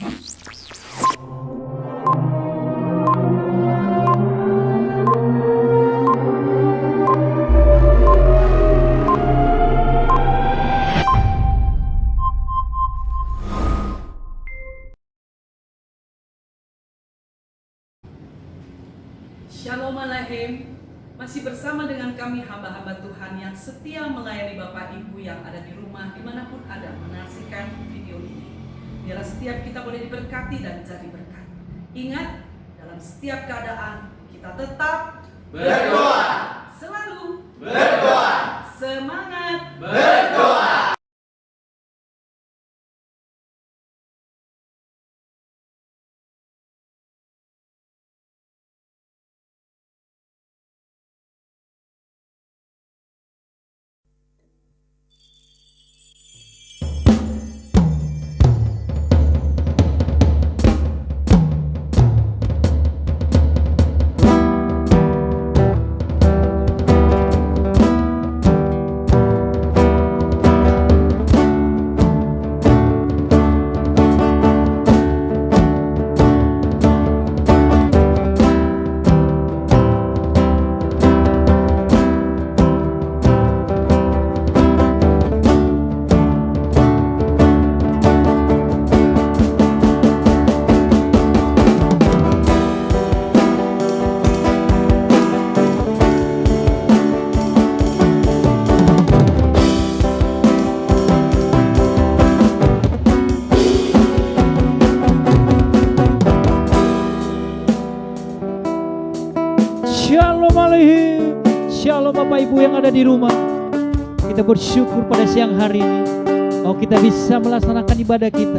Shalom Aleichem, masih bersama dengan kami hamba-hamba Tuhan yang setia melayani Bapak Ibu yang ada di rumah dimanapun ada menyaksikan video ini. Biarlah setiap kita boleh diberkati dan jadi berkat. Ingat, dalam setiap keadaan kita tetap berdoa, selalu berdoa, semangat berdoa. Shalom Aleichem, Shalom Bapak Ibu yang ada di rumah. Kita bersyukur pada siang hari ini bahwa kita bisa melaksanakan ibadah kita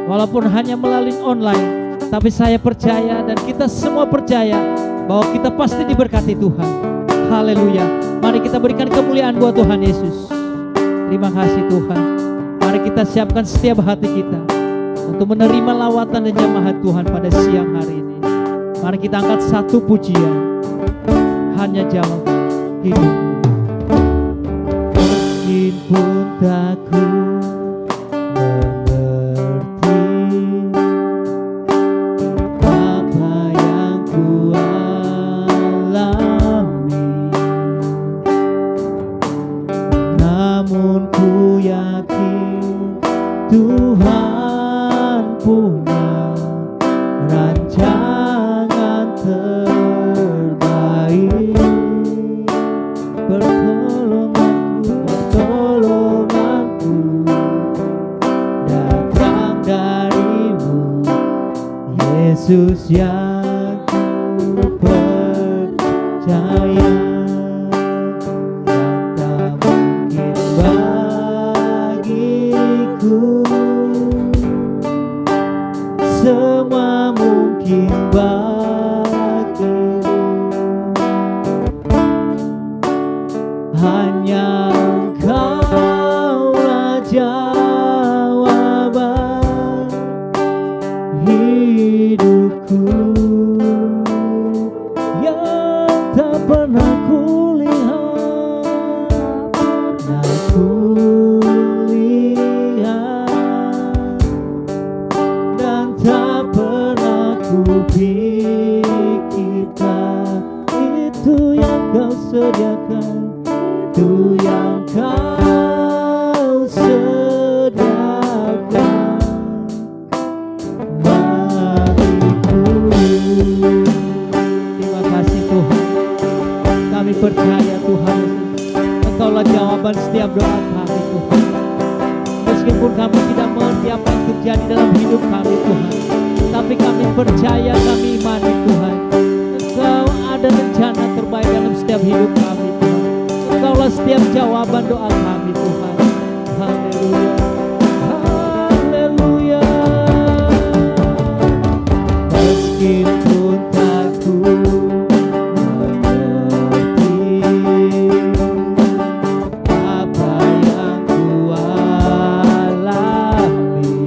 walaupun hanya melalui online. Tapi saya percaya dan kita semua percaya bahwa kita pasti diberkati Tuhan. Haleluya. Mari kita berikan kemuliaan buat Tuhan Yesus. Terima kasih Tuhan. Mari kita siapkan setiap hati kita untuk menerima lawatan dan jamaah Tuhan pada siang hari ini. Mari kita angkat satu pujian. Hanya jawaban hidupku. Meskipun tak ku mengerti apa yang ku alami, namun ku yakin Tuhan punya rancangan pertolonganku datang darimu, Yesus yang ku percaya. Yang tak mungkin bagiku, semua mungkin bagimu. Hanya Engkaulah jawaban hidupku yang tak pernah kulihat, dan tak pernah kupikirkan. Itu yang Kau sediakan, itu yang Kau sediakan bagiku. Terima kasih Tuhan. Kami percaya Tuhan Yesus, Engkaulah jawaban setiap doa kami Tuhan. Meskipun kami tidak mengerti apa yang terjadi dalam hidup kami Tuhan, tapi kami percaya, kami imani Tuhan, Engkau ada rencana terbaik dalam setiap hidup kami Tuhan. Engkaulah setiap jawaban doa kami Tuhan. Haleluya, haleluya. Meskipun tak ku mengerti apa yang ku alami,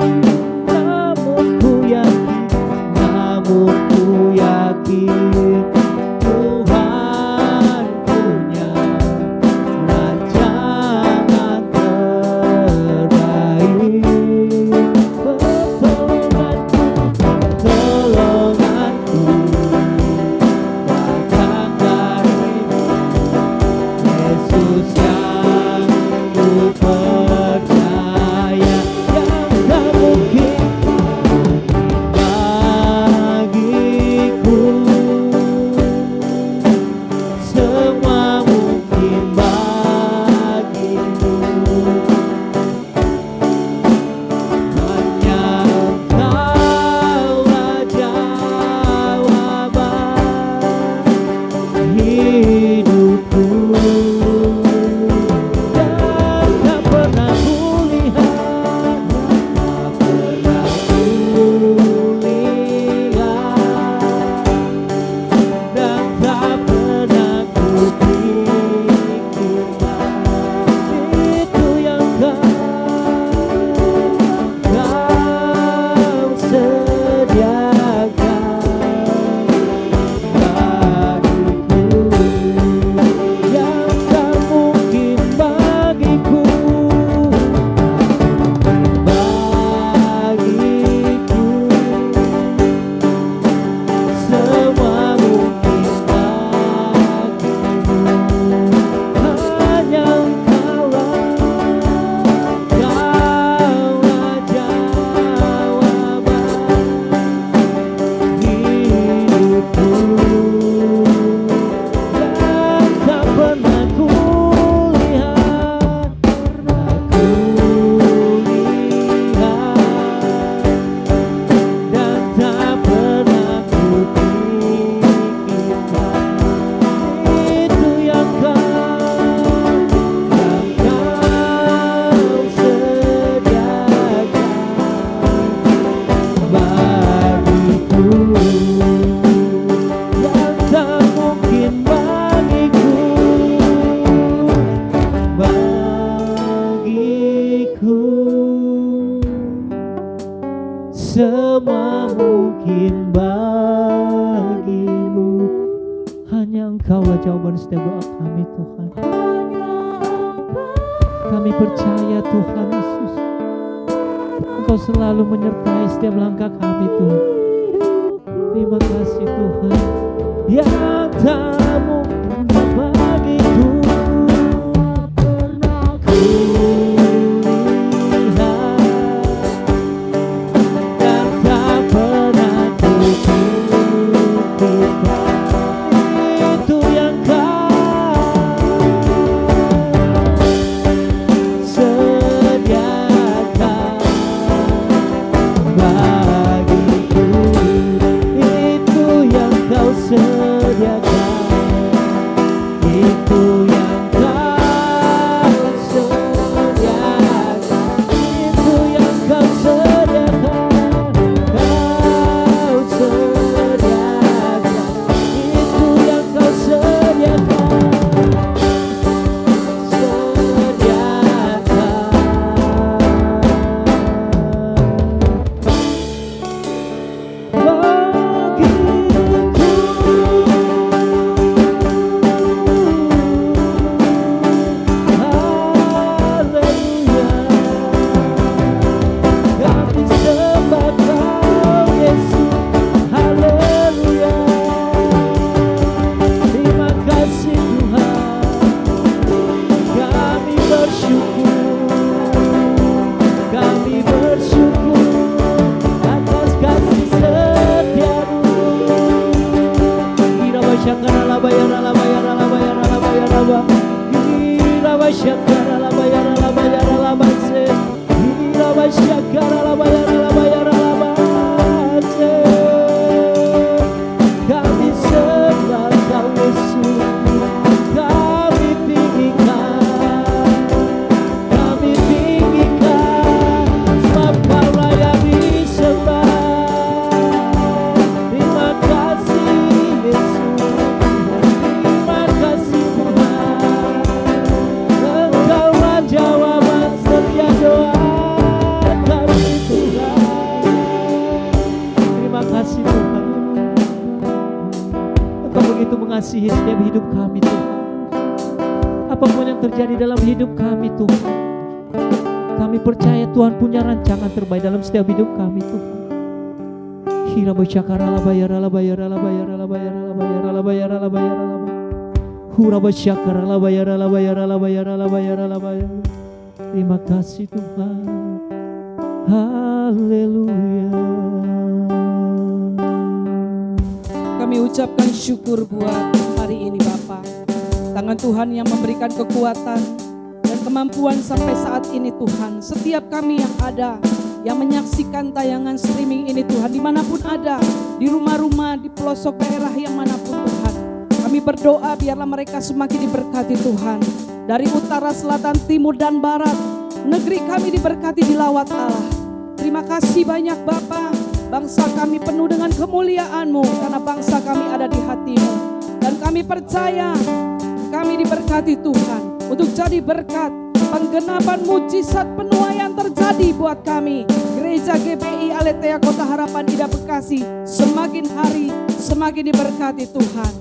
namun ku yakin Tuhan punya rancangan terbaik. Yesus yang ku percaya, yang tak mungkin bagiku, semua mungkin bagimu. Hanya Engkaulah jawaban hidupku, dan tak pernah kulihat, tak pernah kulihat, dan tak pernah kupikirkan itu yang kau sediakan bagiku, yang tak mungkin bagiku, semua mungkin bagimu. Hanya Engkaulah jawaban hidupku, dan tak pernah kulihat, dan tak pernah kupikirkan itu yang kau sediakan bagiku, yang tak mungkin bagiku, semua mungkin bagimu. Hanya Engkaulah jawaban setiap doa kami, Tuhan. Kami percaya, Tuhan Yesus, Engkau selalu menyertai setiap langkah kami, Tuhan. Terima kasih, Tuhan, yang tak mungkin bagiku, pernah kulihat, dan tak pernah kupikirkan itu yang kau sediakan bagiku, itu yang kau sediakan, itu yang kau sediakan, itu yang kau sediakan, kau sediakan, itu yang kau sediakan, kami sembah Kau Yesus, kami tinggikan, sebab Kaulah yang disembah. Terima kasih Yesus, terima kasih Tuhan, Engkaulah jawaban setiap doa kami, Tuhan. Terima kasih Tuhan, Engkau begitu mengasihi setiap hidup kami, Tuhan. Apapun yang terjadi dalam hidup kami, Tuhan, kami percaya Tuhan punya rancangan terbaik dalam setiap hidup kami, Tuhan. Hira bochakara la bayara la bayara la bayara la bayara la bayara la bayara la bayara la bayara. Terima kasih Tuhan. Haleluya. Kami ucapkan syukur buat hari ini Bapa. Tangan Tuhan yang memberikan kekuatan dan kemampuan sampai saat ini Tuhan. Setiap kami yang ada, yang menyaksikan tayangan streaming ini Tuhan, dimanapun ada, di rumah-rumah, di pelosok daerah yang manapun Tuhan. Kami berdoa biarlah mereka semakin diberkati Tuhan. Dari utara, selatan, timur, dan barat, negeri kami diberkati di lawat Allah. Terima kasih banyak Bapa. Bangsa kami penuh dengan kemuliaan-Mu, karena bangsa kami ada di hati-Mu. Dan kami percaya kami diberkati Tuhan untuk jadi berkat penggenapan mujizat penuaian terjadi buat kami. Gereja GBI Aletheia Kota Harapan Indah Bekasi semakin hari semakin diberkati Tuhan.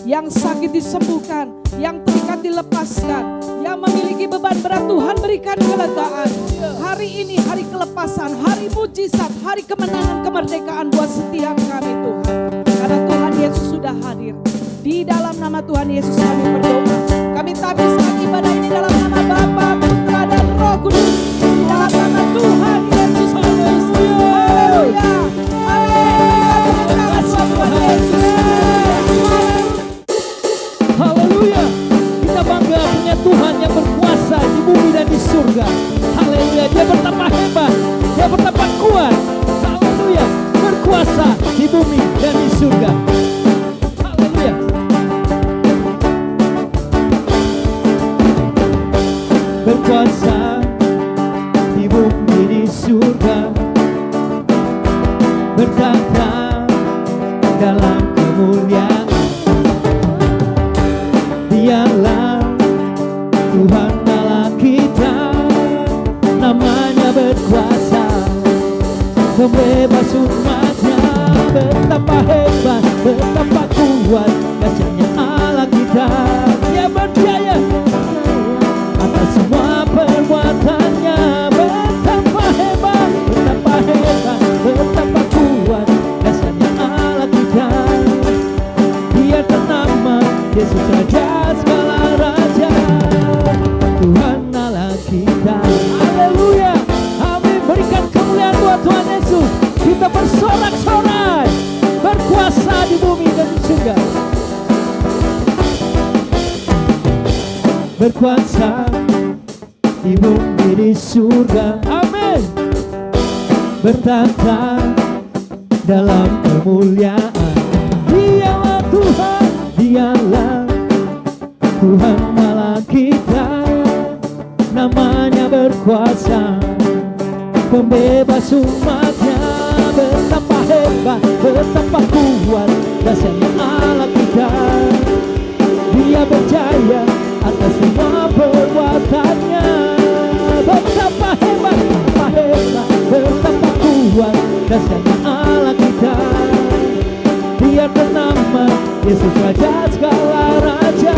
Yang sakit disembuhkan, yang terikat dilepaskan, yang memiliki beban berat Tuhan berikan kelegaan. Hari ini hari kelepasan, hari mujizat, hari kemenangan, kemerdekaan buat setiap kami Tuhan. Karena Tuhan Yesus sudah hadir. Di dalam nama Tuhan Yesus kami berdoa. Kami tabiskan ibadah ini dalam nama Bapa, Putra dan Roh Kudus. Dalam nama Tuhan Yesus. Haleluya. Haleluya. Kita bangga punya Tuhan yang berkuasa di bumi dan di surga. Haleluya. Dia betapa hebat, dia betapa kuat. Haleluya. Berkuasa di bumi dan di surga. Haleluya. Berkuasa di bumi di surga, bertata dalam kemuliaan. Dialah Tuhan Allah kita, namanya berkuasa, pembebas umatnya. Betapa hebat, betapa kuat dahsyatnya Allah kita. Dia berjaya atas semua perbuatannya. Betapa hebat, betapa kuat dahsyatnya Allah kita. Dia ternama Yesus Raja segala raja, Tuhan Allah kita. Haleluya. Amin. Berikan kemuliaan buat Tuhan Yesus. Kita bersorak-sorai, berkuasa di bumi dan di surga. Berkuasa di bumi di surga. Amin. Bertata dalam kemuliaan. Dialah Tuhan, dialah Tuhan Allah kita, namanya berkuasa, pembebas umatnya. Betapa hebat, betapa kuat dahsyatnya Allah kita. Dia berjaya atas semua perbuatannya. Betapa hebat, betapa kuat dahsyatnya Allah kita. Dia ternama Yesus Raja segala raja,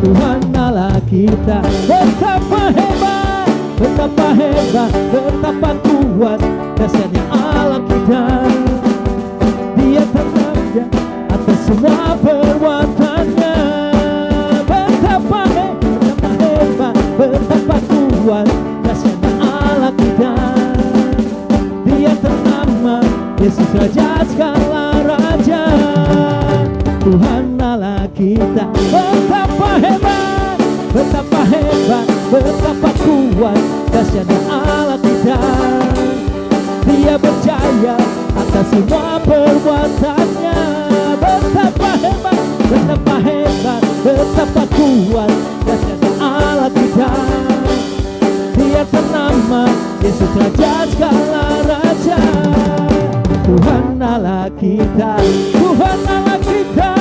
Tuhan Allah kita. Betapa hebat, betapa kuat dahsyatnya Allah kita. Dia ternama atas semua perbuatannya. Betapa hebat, betapa kuat dahsyatnya Allah kita. Dia ternama Yesus Raja segala raja, Tuhan Allah kita. Betapa hebat, betapa kuat dahsyatnya Allah kita. Dia berjaya atas semua perbuatannya. Betapa hebat, betapa kuat dahsyatnya Allah kita. Dia ternama Yesus Raja segala raja, Tuhan Allah kita. Tuhan Allah kita,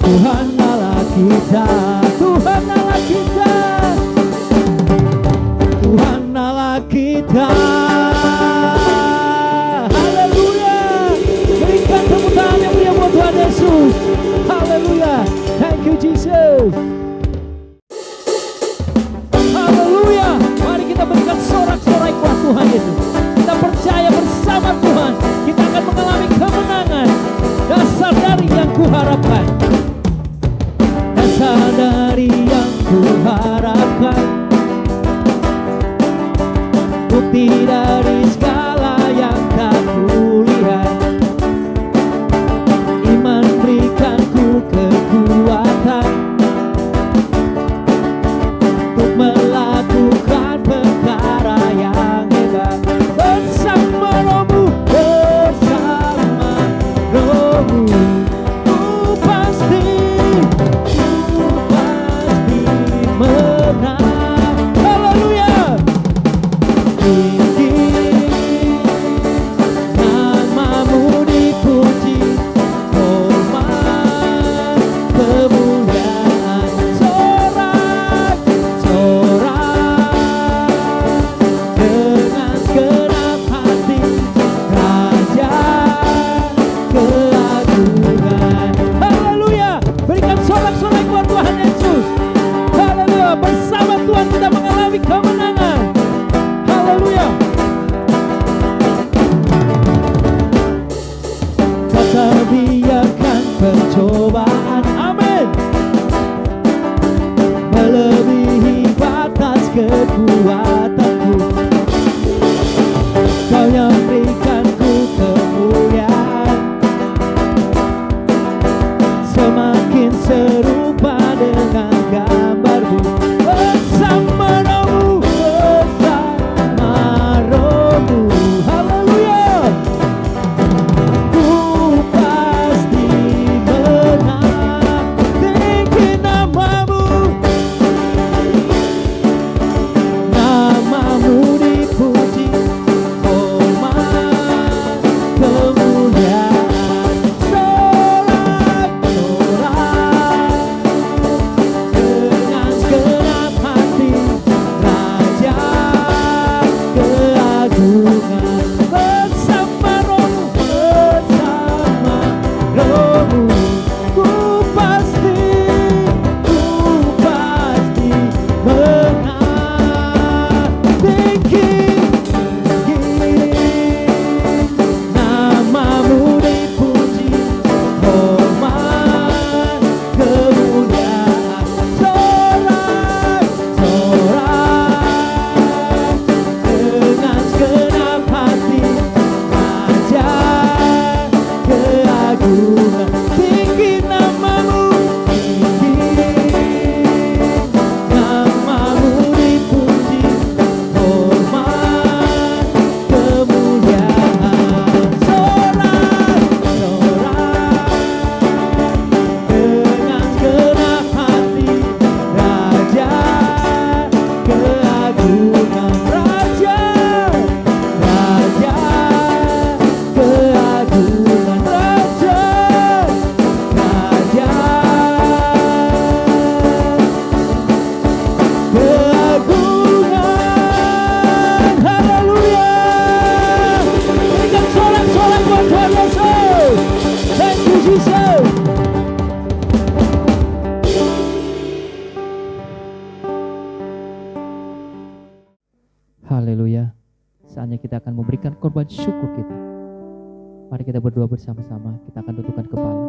Tuhan Allah kita, Tuhan Allah kita, Tuhan Allah kita. Haleluya. Berikan tepuk tangan yang mulia buat Tuhan Yesus. Haleluya. Thank you Jesus. Haleluya. Mari kita berikan sorak-sorai buat Tuhan Yesus. Kita percaya bersama Tuhan kita akan mengalami kemenangan. Dasar dari yang kuharapkan. kekuatanku, Kau yang berikanku kemuliaan, semakin serupa dengan gambarmu. Bersama rohmu, bersama rohmu, haleluya. Ku pasti menang, tinggi namamu, namamu dipuji, hormat kemuliaan, sorak-sorai dengan segenap hati, Raja keagungan. Bersama rohmu, ku pasti menang, tinggi namamu dipuji, hormat kemuliaan, sorak-sorai dengan segenap hati, Raja keagungan. Tinggi namamu, namamu dipuji, hormat kemuliaan, sorak-sorai dengan segenap hati, Raja keagungan, Raja keagungan, Raja keagungan. Haleluya. Berikan sorak-sorai buat Tuhan Yesus. Thank you Jesus. Haleluya. Saatnya kita akan memberikan korban syukur kita. Mari kita berdoa bersama-sama. Kita akan tundukkan kepala.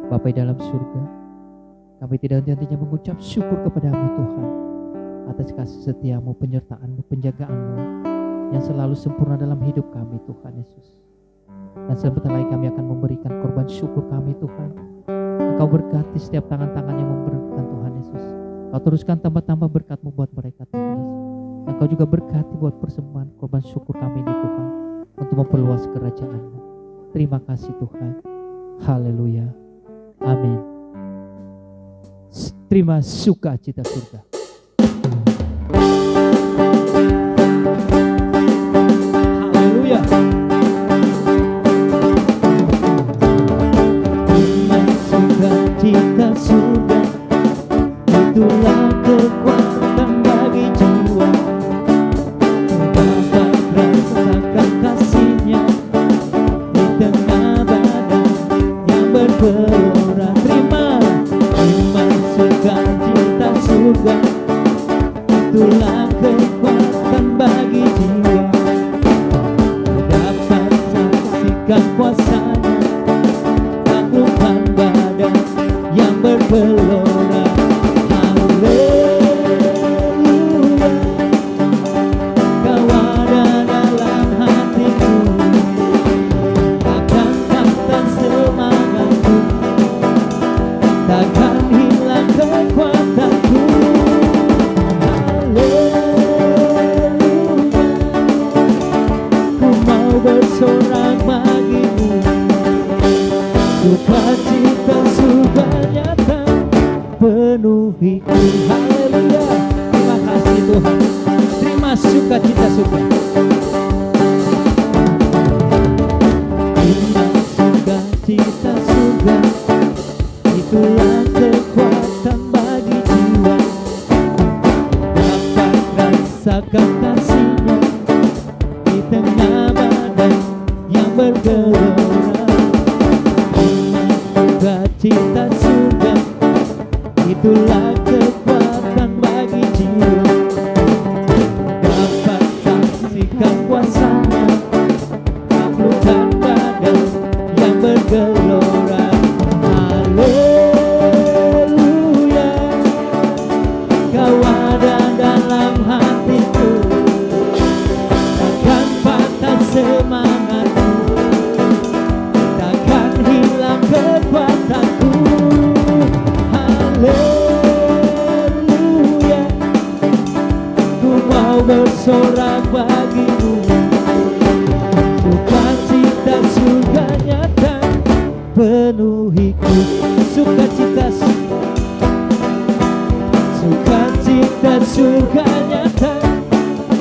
Bapa di dalam surga, kami tidak henti-hentinya mengucap syukur kepadamu Tuhan, atas kasih setiamu, penyertaanmu, penjagaanmu yang selalu sempurna dalam hidup kami Tuhan Yesus. Dan sebentar lagi kami akan memberikan korban syukur kami Tuhan. Engkau berkati setiap tangan-tangan yang memberikan Tuhan Yesus. Kau teruskan tambah-tambah berkat-Mu buat mereka Tuhan Yesus. Dan Kau juga berkati buat persembahan korban syukur kami ini Tuhan, untuk memperluas kerajaan-Mu. Terima kasih Tuhan. Haleluya. Amin. Terima sukacita surga. Haleluya. Terima sukacita surga, itulah kekuatan bagi jiwa. Dapat rasakan kasih-Nya di tengah badan yang bergelora. Terima sukacita surga, itulah kekuatan bagi jiwa. Dapat saksikan kuasa-Nya, taklukkan badan yang bergelora. Haleluya, Kau ada dalam hatiku, takkan patah semangatku, takkan hilang kekuatanku. Haleluya, ku mau bersorak bagimu, sukacita surga nyata penuhiku. Haleluya, terima kasih Tuhan. Terima sukacita surga. Terima sukacita surga, itulah kekuatan bagi jiwa. Dapat rasakan kasih-Nya di tengah badan yang bergelora. Terima sukacita surga, itulah kekuatan bagi jiwa. Dapat saksikan kuasa-Nya, taklukkan badan yang bergelora. Haleluya, Kau ada dalam hati. bersorak bagimu. Sukacita surga nyata penuhiku. Sukacita surga nyata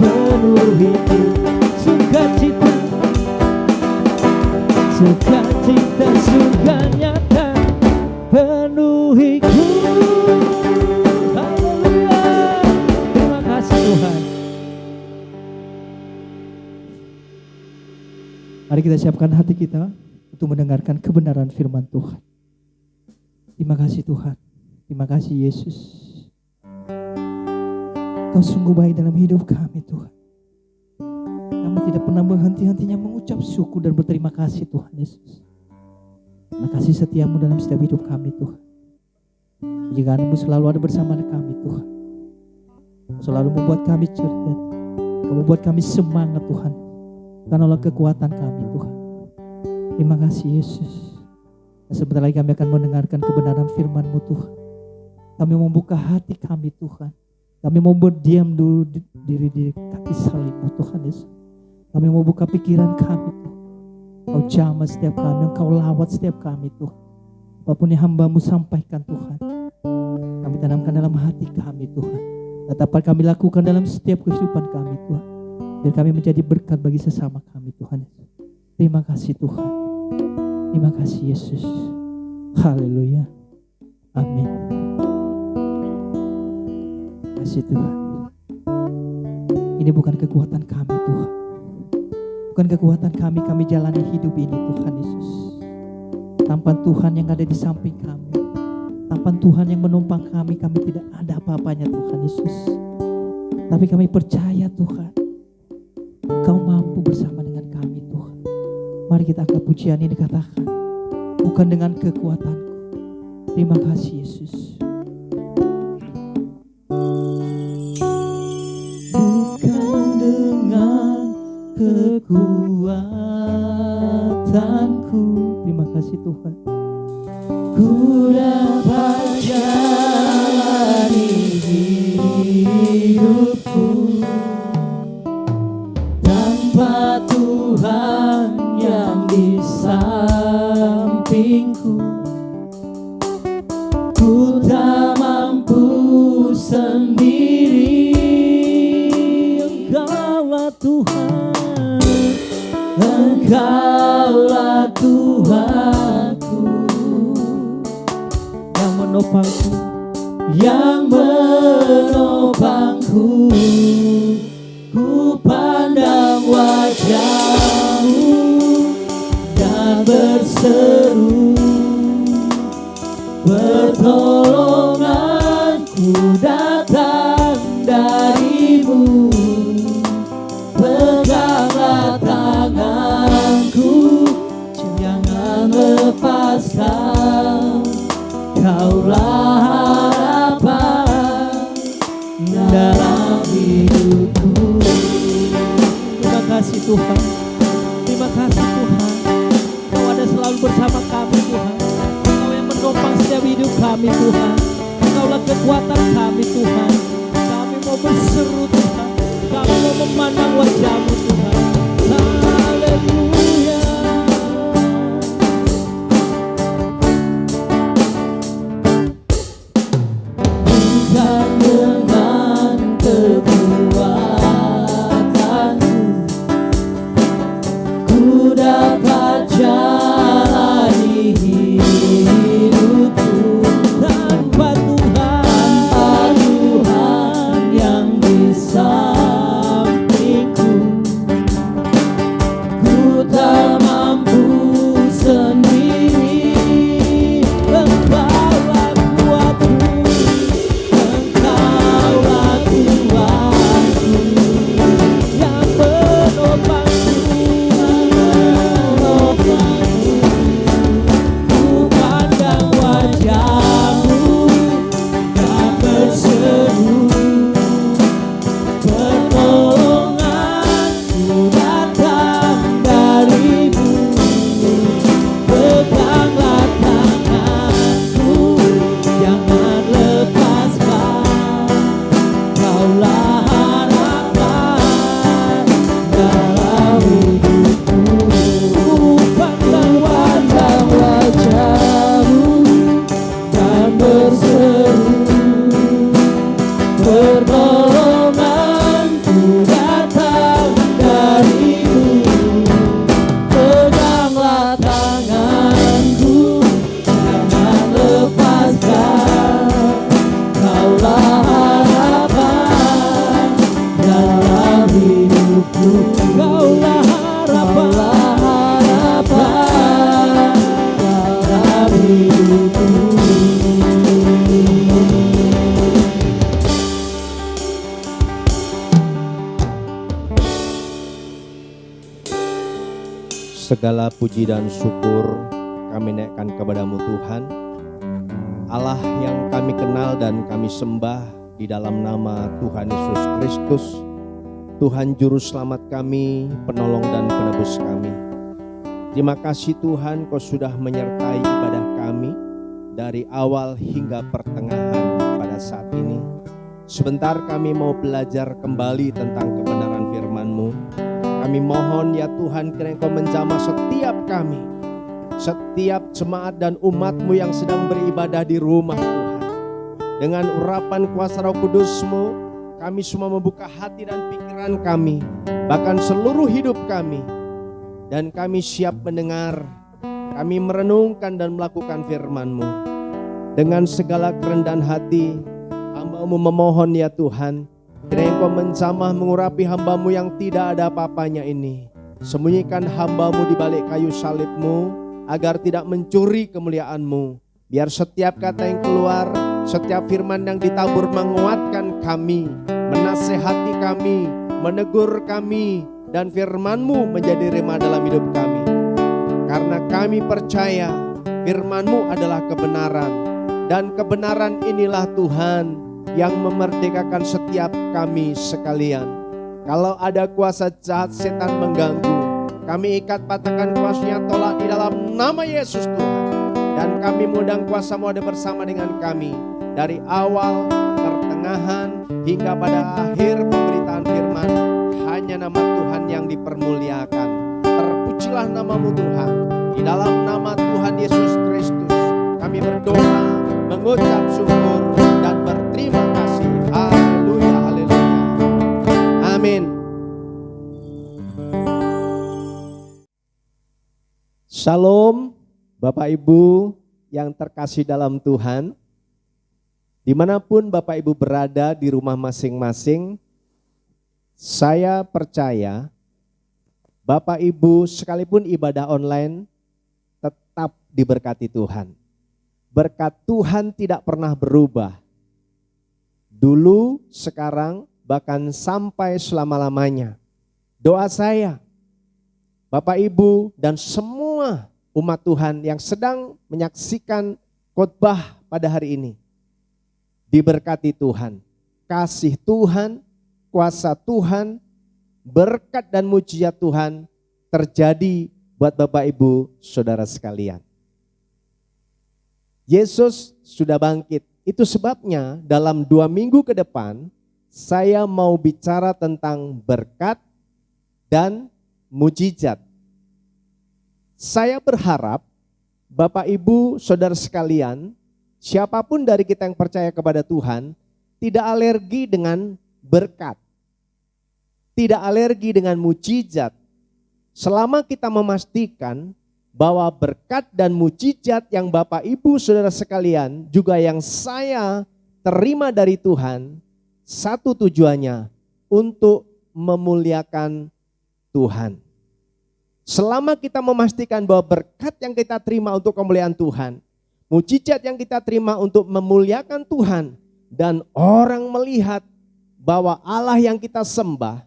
penuhiku. Sukacita surga nyata penuhiku. Haleluya. Terima kasih Tuhan. Mari kita siapkan hati kita untuk mendengarkan kebenaran firman Tuhan. Terima kasih Tuhan. Terima kasih Yesus. Kau sungguh baik dalam hidup kami Tuhan. Kami tidak pernah berhenti-hentinya mengucap syukur dan berterima kasih Tuhan Yesus. Karena kasih setiamu dalam setiap hidup kami Tuhan. Penjagaanmu selalu ada bersama kami Tuhan. Selalu membuat kami ceria. Kau membuat kami semangat Tuhan. Karena Allah kekuatan kami Tuhan. Terima kasih Yesus. Dan sebentar lagi kami akan mendengarkan kebenaran firman-Mu Tuhan. Kami membuka hati kami Tuhan. Kami mau berdiam dulu diri di kaki salib-Mu Tuhan Yesus. Kami mau buka pikiran kami Tuhan. Kau jamah setiap kami, Kau lawat setiap kami Tuhan. Apapun yang hamba-Mu sampaikan Tuhan, kami tanamkan dalam hati kami Tuhan. Dan dapat kami lakukan dalam setiap kehidupan kami Tuhan. Biar kami menjadi berkat bagi sesama kami Tuhan. Terima kasih Tuhan. Terima kasih Yesus. Haleluya. Amin. Terima kasih Tuhan. Ini bukan kekuatan kami Tuhan. Bukan kekuatan kami jalani hidup ini Tuhan Yesus. Tanpa Tuhan yang ada di samping kami, tanpa Tuhan yang menumpang kami tidak ada apa-apanya Tuhan Yesus. Tapi kami percaya Tuhan, Kau mampu bersama dengan kami Tuhan. Mari kita angkat pujian ini, katakan, bukan dengan kekuatanku. Terima kasih Yesus. Bukan dengan kekuatanku. Terima kasih Tuhan. Ku dapat jalani hidupku tanpa Tuhan yang di sampingku. Ku tak mampu sendiri. Engkaulah Tuhan, Engkaulah Tuhanku yang menopangku, yang menopangku. Ku pandang wajah-Mu dan berseru, pertolonganku datang dari-Mu. Peganglah tanganku, jangan lepaskan. Kaulah harapan dalam hidupku. Terima kasih Tuhan. Terima kasih Tuhan. Kau ada selalu bersama kami Tuhan. Kau yang menopang setiap hidup kami Tuhan. Kaulah kekuatan kami Tuhan. Kami mau berseru Tuhan. Kami mau memandang wajah-Mu Tuhan. Haleluya. Bukan dengan kekuatanku ku dapat jalani hidupku tanpa Tuhan yang di sampingku. Ku tak mampu sendiri. Engkaulah kuatku, Engkaulah pertolonganku datang darimu. Peganglah tanganku, jangan lepaskan. Kaulah harapan dalam hidupku. Kaulah harapan dalam hidupku. Segala puji dan syukur kami naikkan kepadamu Tuhan, Allah yang kami kenal dan kami sembah di dalam nama Tuhan Yesus Kristus, Tuhan Juru Selamat kami, penolong dan penebus kami. Terima kasih Tuhan, Kau sudah menyertai ibadah kami dari awal hingga pertengahan pada saat ini. Sebentar kami mau belajar kembali tentang kebenaran firman-Mu. Kami mohon ya Tuhan, kiranya Kau menjamah setiap kami, setiap jemaat dan umat-Mu yang sedang beribadah di rumah Tuhan. Dengan urapan kuasa Roh Kudus-Mu, kami semua membuka hati dan pikiran kami, bahkan seluruh hidup kami. Dan kami siap mendengar, kami merenungkan dan melakukan firman-Mu. Dengan segala kerendahan hati, hamba-Mu memohon ya Tuhan, kiranya Kau menjamah mengurapi hamba-Mu yang tidak ada apa-apanya ini. Sembunyikan hamba-Mu di balik kayu salib-Mu, agar tidak mencuri kemuliaan-Mu. Biar setiap kata yang keluar, setiap firman yang ditabur menguatkan kami, menasehati kami, menegur kami, dan firman-Mu menjadi rema dalam hidup kami. Karena kami percaya firman-Mu adalah kebenaran, dan kebenaran inilah Tuhan yang memerdekakan setiap kami sekalian. Kalau ada kuasa jahat setan mengganggu, kami ikat patahkan kuasanya, tolak di dalam nama Yesus Tuhan. Dan kami mengundang kuasa-Mu ada bersama dengan kami dari awal, pertengahan, hingga pada akhir pemberitaan firman. Hanya nama Tuhan yang dipermuliakan. Terpujilah nama-Mu Tuhan. Di dalam nama Tuhan Yesus Kristus kami berdoa, mengucap syukur dan berterima kasih. Haleluya, haleluya. Amin. Shalom Bapak Ibu yang terkasih dalam Tuhan. Dimanapun Bapak Ibu berada di rumah masing-masing, saya percaya Bapak Ibu sekalipun ibadah online tetap diberkati Tuhan. Berkat Tuhan tidak pernah berubah. Dulu, sekarang, bahkan sampai selama-lamanya. Doa saya, Bapak Ibu dan semua umat Tuhan yang sedang menyaksikan khotbah pada hari ini, diberkati Tuhan. Kasih Tuhan, kuasa Tuhan, berkat dan mujizat Tuhan terjadi buat Bapak Ibu Saudara sekalian. Yesus sudah bangkit. Itu sebabnya dalam 2 minggu ke depan saya mau bicara tentang berkat dan mujizat. Saya berharap Bapak Ibu Saudara sekalian, siapapun dari kita yang percaya kepada Tuhan, tidak alergi dengan berkat, tidak alergi dengan mujizat. Selama kita memastikan bahwa berkat dan mujizat yang Bapak Ibu Saudara sekalian, juga yang saya terima dari Tuhan, satu tujuannya untuk memuliakan Tuhan. Selama kita memastikan bahwa berkat yang kita terima untuk kemuliaan Tuhan, mujizat yang kita terima untuk memuliakan Tuhan, dan orang melihat bahwa Allah yang kita sembah,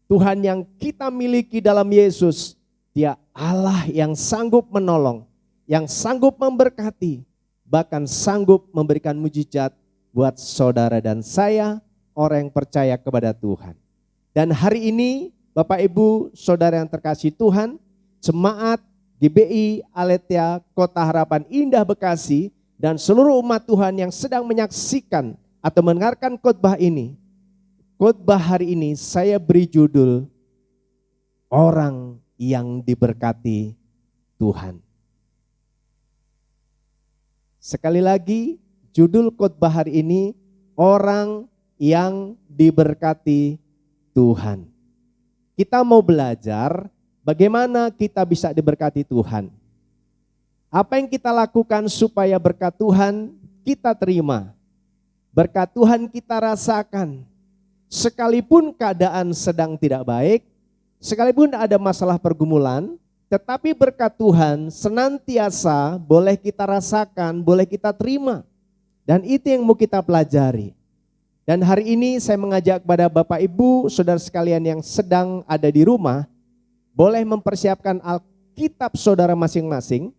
Tuhan yang kita miliki dalam Yesus, Dia Allah yang sanggup menolong, yang sanggup memberkati, bahkan sanggup memberikan mujizat buat saudara dan saya, orang yang percaya kepada Tuhan. Dan hari ini Bapak Ibu Saudara yang terkasih Tuhan, jemaat GBI Aletheia Kota Harapan Indah Bekasi dan seluruh umat Tuhan yang sedang menyaksikan atau mendengarkan khotbah ini. Khotbah hari ini saya beri judul Orang yang Diberkati Tuhan. Sekali lagi, judul khotbah hari ini, Orang yang diberkati Tuhan. Kita mau belajar bagaimana kita bisa diberkati Tuhan. Apa yang kita lakukan supaya berkat Tuhan kita terima, berkat Tuhan kita rasakan. Sekalipun keadaan sedang tidak baik, sekalipun ada masalah pergumulan, tetapi berkat Tuhan senantiasa boleh kita rasakan, boleh kita terima. Dan itu yang mau kita pelajari. Dan hari ini saya mengajak kepada Bapak Ibu, saudara sekalian yang sedang ada di rumah, boleh mempersiapkan Alkitab saudara masing-masing,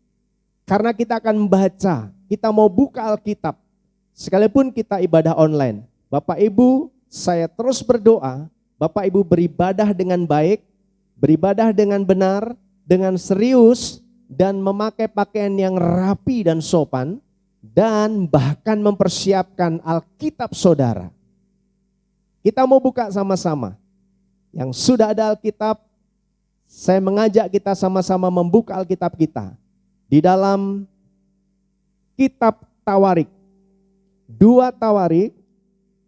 karena kita akan membaca, kita mau buka Alkitab, sekalipun kita ibadah online. Bapak Ibu, saya terus berdoa, Bapak Ibu beribadah dengan baik, beribadah dengan benar, dengan serius, dan memakai pakaian yang rapi dan sopan, dan bahkan mempersiapkan Alkitab saudara. Kita mau buka sama-sama. Yang sudah ada Alkitab, saya mengajak kita sama-sama membuka Alkitab kita. Di dalam kitab Tawarik, 2 Tawarik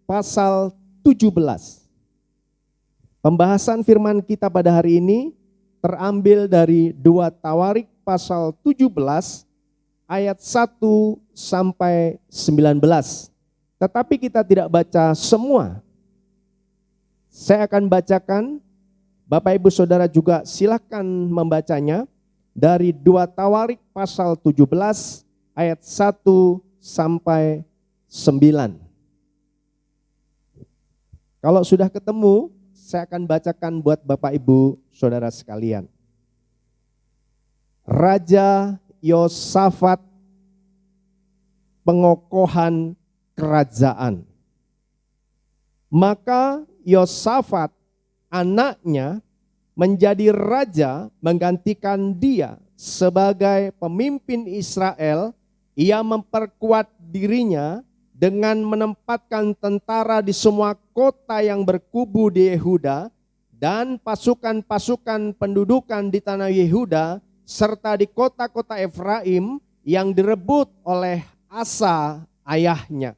pasal 17. Pembahasan firman kita pada hari ini terambil dari 2 Tawarik pasal 17 ayat 1 sampai 19. Tetapi kita tidak baca semua. Saya akan bacakan, Bapak Ibu Saudara juga silakan membacanya dari 2 Tawarik pasal 17 ayat 1 sampai 9. Kalau sudah ketemu, saya akan bacakan buat Bapak Ibu Saudara sekalian. Raja Yosafat pengokohan kerajaan. Maka Yosafat anaknya menjadi raja menggantikan dia sebagai pemimpin Israel. Ia memperkuat dirinya dengan menempatkan tentara di semua kota yang berkubu di Yehuda dan pasukan-pasukan pendudukan di tanah Yehuda serta di kota-kota Efraim yang direbut oleh Asa ayahnya.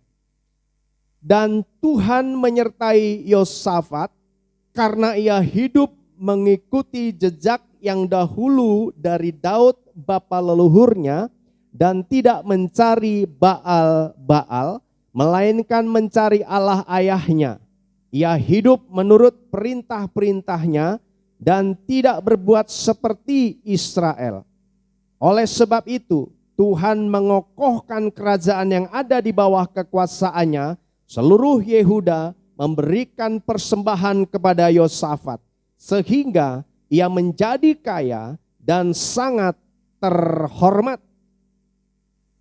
Dan Tuhan menyertai Yosafat karena ia hidup mengikuti jejak yang dahulu dari Daud bapa leluhurnya dan tidak mencari Baal-Baal, melainkan mencari Allah ayahnya. Ia hidup menurut perintah-perintahnya dan tidak berbuat seperti Israel. Oleh sebab itu, Tuhan mengokohkan kerajaan yang ada di bawah kekuasaannya. Seluruh Yehuda memberikan persembahan kepada Yosafat, sehingga ia menjadi kaya dan sangat terhormat.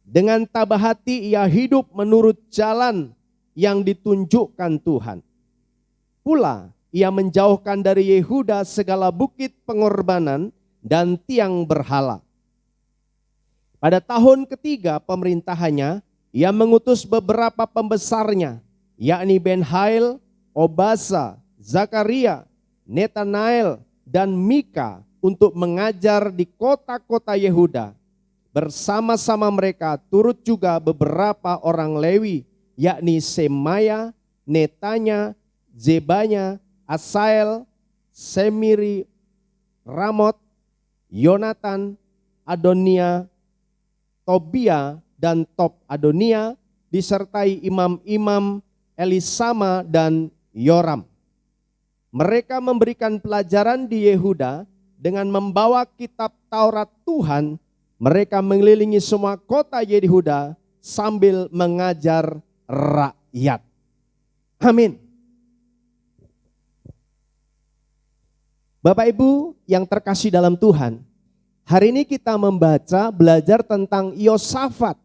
Dengan tabah hati ia hidup menurut jalan yang ditunjukkan Tuhan. Pula ia menjauhkan dari Yehuda segala bukit pengorbanan dan tiang berhala. Pada tahun ketiga pemerintahannya, ia mengutus beberapa pembesarnya, yakni Ben-Hail, Obasa, Zakaria, Netanael, dan Mika untuk mengajar di kota-kota Yehuda. Bersama-sama mereka turut juga beberapa orang Lewi, yakni Semaya, Netanya, Zebanya, Asael, Semiri, Ramot, Yonatan, Adonia, Tobia, dan Tob Adonia, disertai imam-imam Elisama dan Yoram. Mereka memberikan pelajaran di Yehuda dengan membawa kitab Taurat Tuhan. Mereka mengelilingi semua kota Yehuda sambil mengajar rakyat. Amin. Bapak Ibu yang terkasih dalam Tuhan, hari ini kita belajar tentang Yosafat.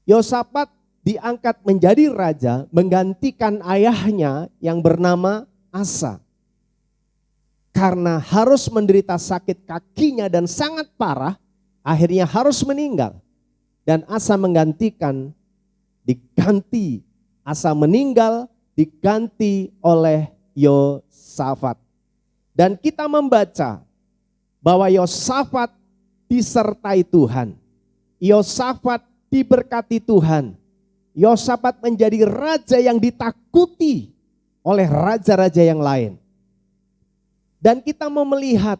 Yosafat diangkat menjadi raja menggantikan ayahnya yang bernama Asa. Karena harus menderita sakit kakinya dan sangat parah, akhirnya harus meninggal. Dan Asa Asa meninggal diganti oleh Yosafat. Dan kita membaca bahwa Yosafat disertai Tuhan. Yosafat diberkati Tuhan. Yosafat menjadi raja yang ditakuti oleh raja-raja yang lain. Dan kita mau melihat,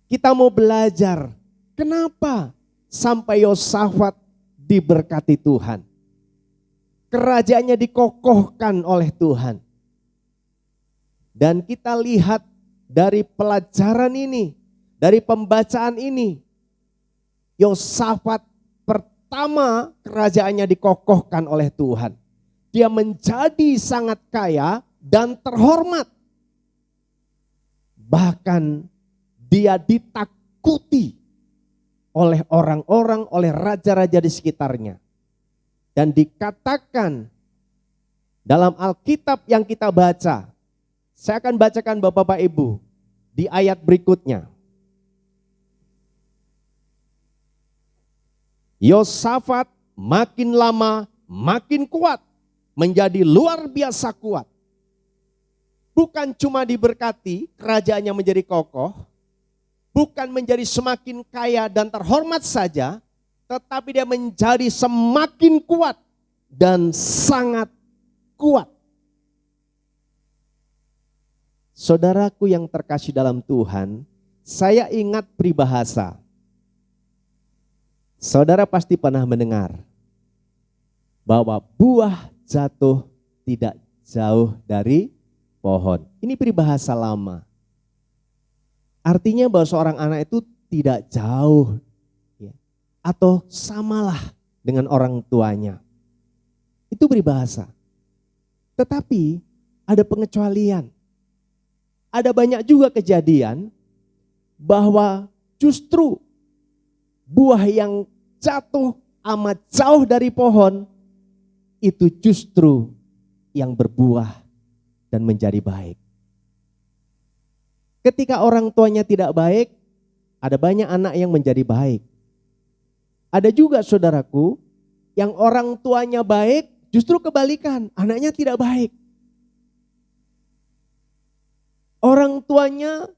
kita mau belajar, kenapa sampai Yosafat diberkati Tuhan. Kerajaannya dikokohkan oleh Tuhan. Dan kita lihat dari pelajaran ini, dari pembacaan ini, Yosafat pertama kerajaannya dikokohkan oleh Tuhan. Dia menjadi sangat kaya dan terhormat. Bahkan dia ditakuti oleh orang-orang, oleh raja-raja di sekitarnya. Dan dikatakan dalam Alkitab yang kita baca, saya akan bacakan Bapak Ibu di ayat berikutnya. Yosafat makin lama makin kuat, menjadi luar biasa kuat. Bukan cuma diberkati, kerajaannya menjadi kokoh, bukan menjadi semakin kaya dan terhormat saja, tetapi dia menjadi semakin kuat dan sangat kuat. Saudaraku yang terkasih dalam Tuhan, saya ingat peribahasa. Saudara pasti pernah mendengar bahwa buah jatuh tidak jauh dari pohon. Ini peribahasa lama. Artinya bahwa seorang anak itu tidak jauh atau samalah dengan orang tuanya. Itu peribahasa. Tetapi ada pengecualian. Ada banyak juga kejadian bahwa justru buah yang jatuh amat jauh dari pohon itu justru yang berbuah dan menjadi baik. Ketika orang tuanya tidak baik, ada banyak anak yang menjadi baik. Ada juga saudaraku yang orang tuanya baik, justru kebalikan, anaknya tidak baik. Orang tuanya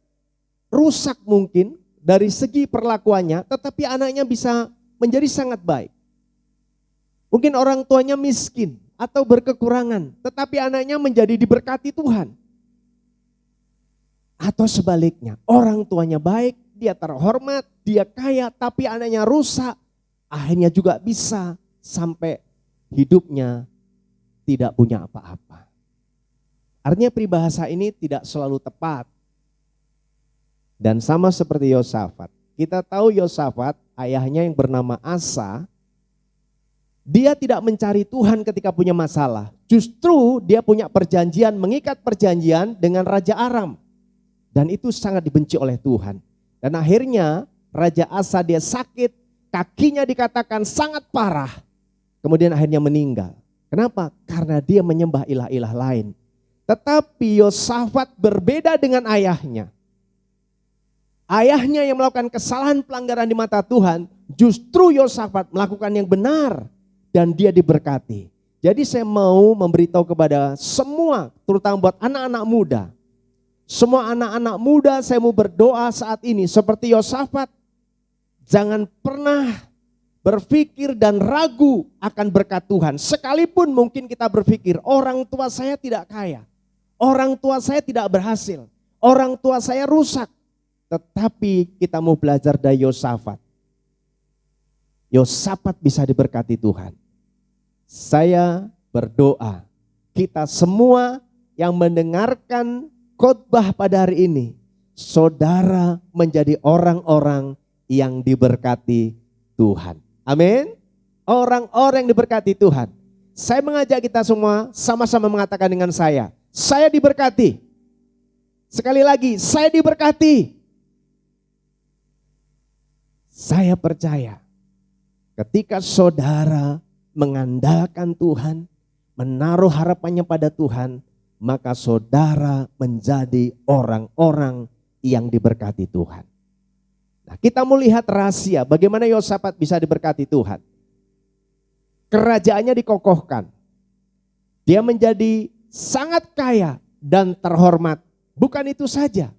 rusak mungkin dari segi perlakuannya, tetapi anaknya bisa menjadi sangat baik. Mungkin orang tuanya miskin atau berkekurangan, tetapi anaknya menjadi diberkati Tuhan. Atau sebaliknya, orang tuanya baik, dia terhormat, dia kaya, tapi anaknya rusak, akhirnya juga bisa sampai hidupnya tidak punya apa-apa. Artinya peribahasa ini tidak selalu tepat. Dan sama seperti Yosafat. Kita tahu Yosafat, ayahnya yang bernama Asa, dia tidak mencari Tuhan ketika punya masalah. Justru dia punya perjanjian, mengikat perjanjian dengan Raja Aram. Dan itu sangat dibenci oleh Tuhan. Dan akhirnya Raja Asa dia sakit, kakinya dikatakan sangat parah. Kemudian akhirnya meninggal. Kenapa? Karena dia menyembah ilah-ilah lain. Tetapi Yosafat berbeda dengan ayahnya. Ayahnya yang melakukan kesalahan pelanggaran di mata Tuhan, justru Yosafat melakukan yang benar dan dia diberkati. Jadi saya mau memberitahu kepada semua, terutama buat anak-anak muda. Semua anak-anak muda saya mau berdoa saat ini seperti Yosafat. Jangan pernah berpikir dan ragu akan berkat Tuhan. Sekalipun mungkin kita berpikir orang tua saya tidak kaya. Orang tua saya tidak berhasil. Orang tua saya rusak. Tetapi kita mau belajar dari Yosafat. Yosafat bisa diberkati Tuhan. Saya berdoa, kita semua yang mendengarkan khotbah pada hari ini, saudara menjadi orang-orang yang diberkati Tuhan. Amin. Orang-orang yang diberkati Tuhan. Saya mengajak kita semua sama-sama mengatakan dengan saya diberkati. Sekali lagi, saya diberkati. Saya percaya ketika saudara mengandalkan Tuhan, menaruh harapannya pada Tuhan, maka saudara menjadi orang-orang yang diberkati Tuhan. Nah, kita mau lihat rahasia bagaimana Yosafat bisa diberkati Tuhan. Kerajaannya dikokohkan. Dia menjadi sangat kaya dan terhormat. Bukan itu saja.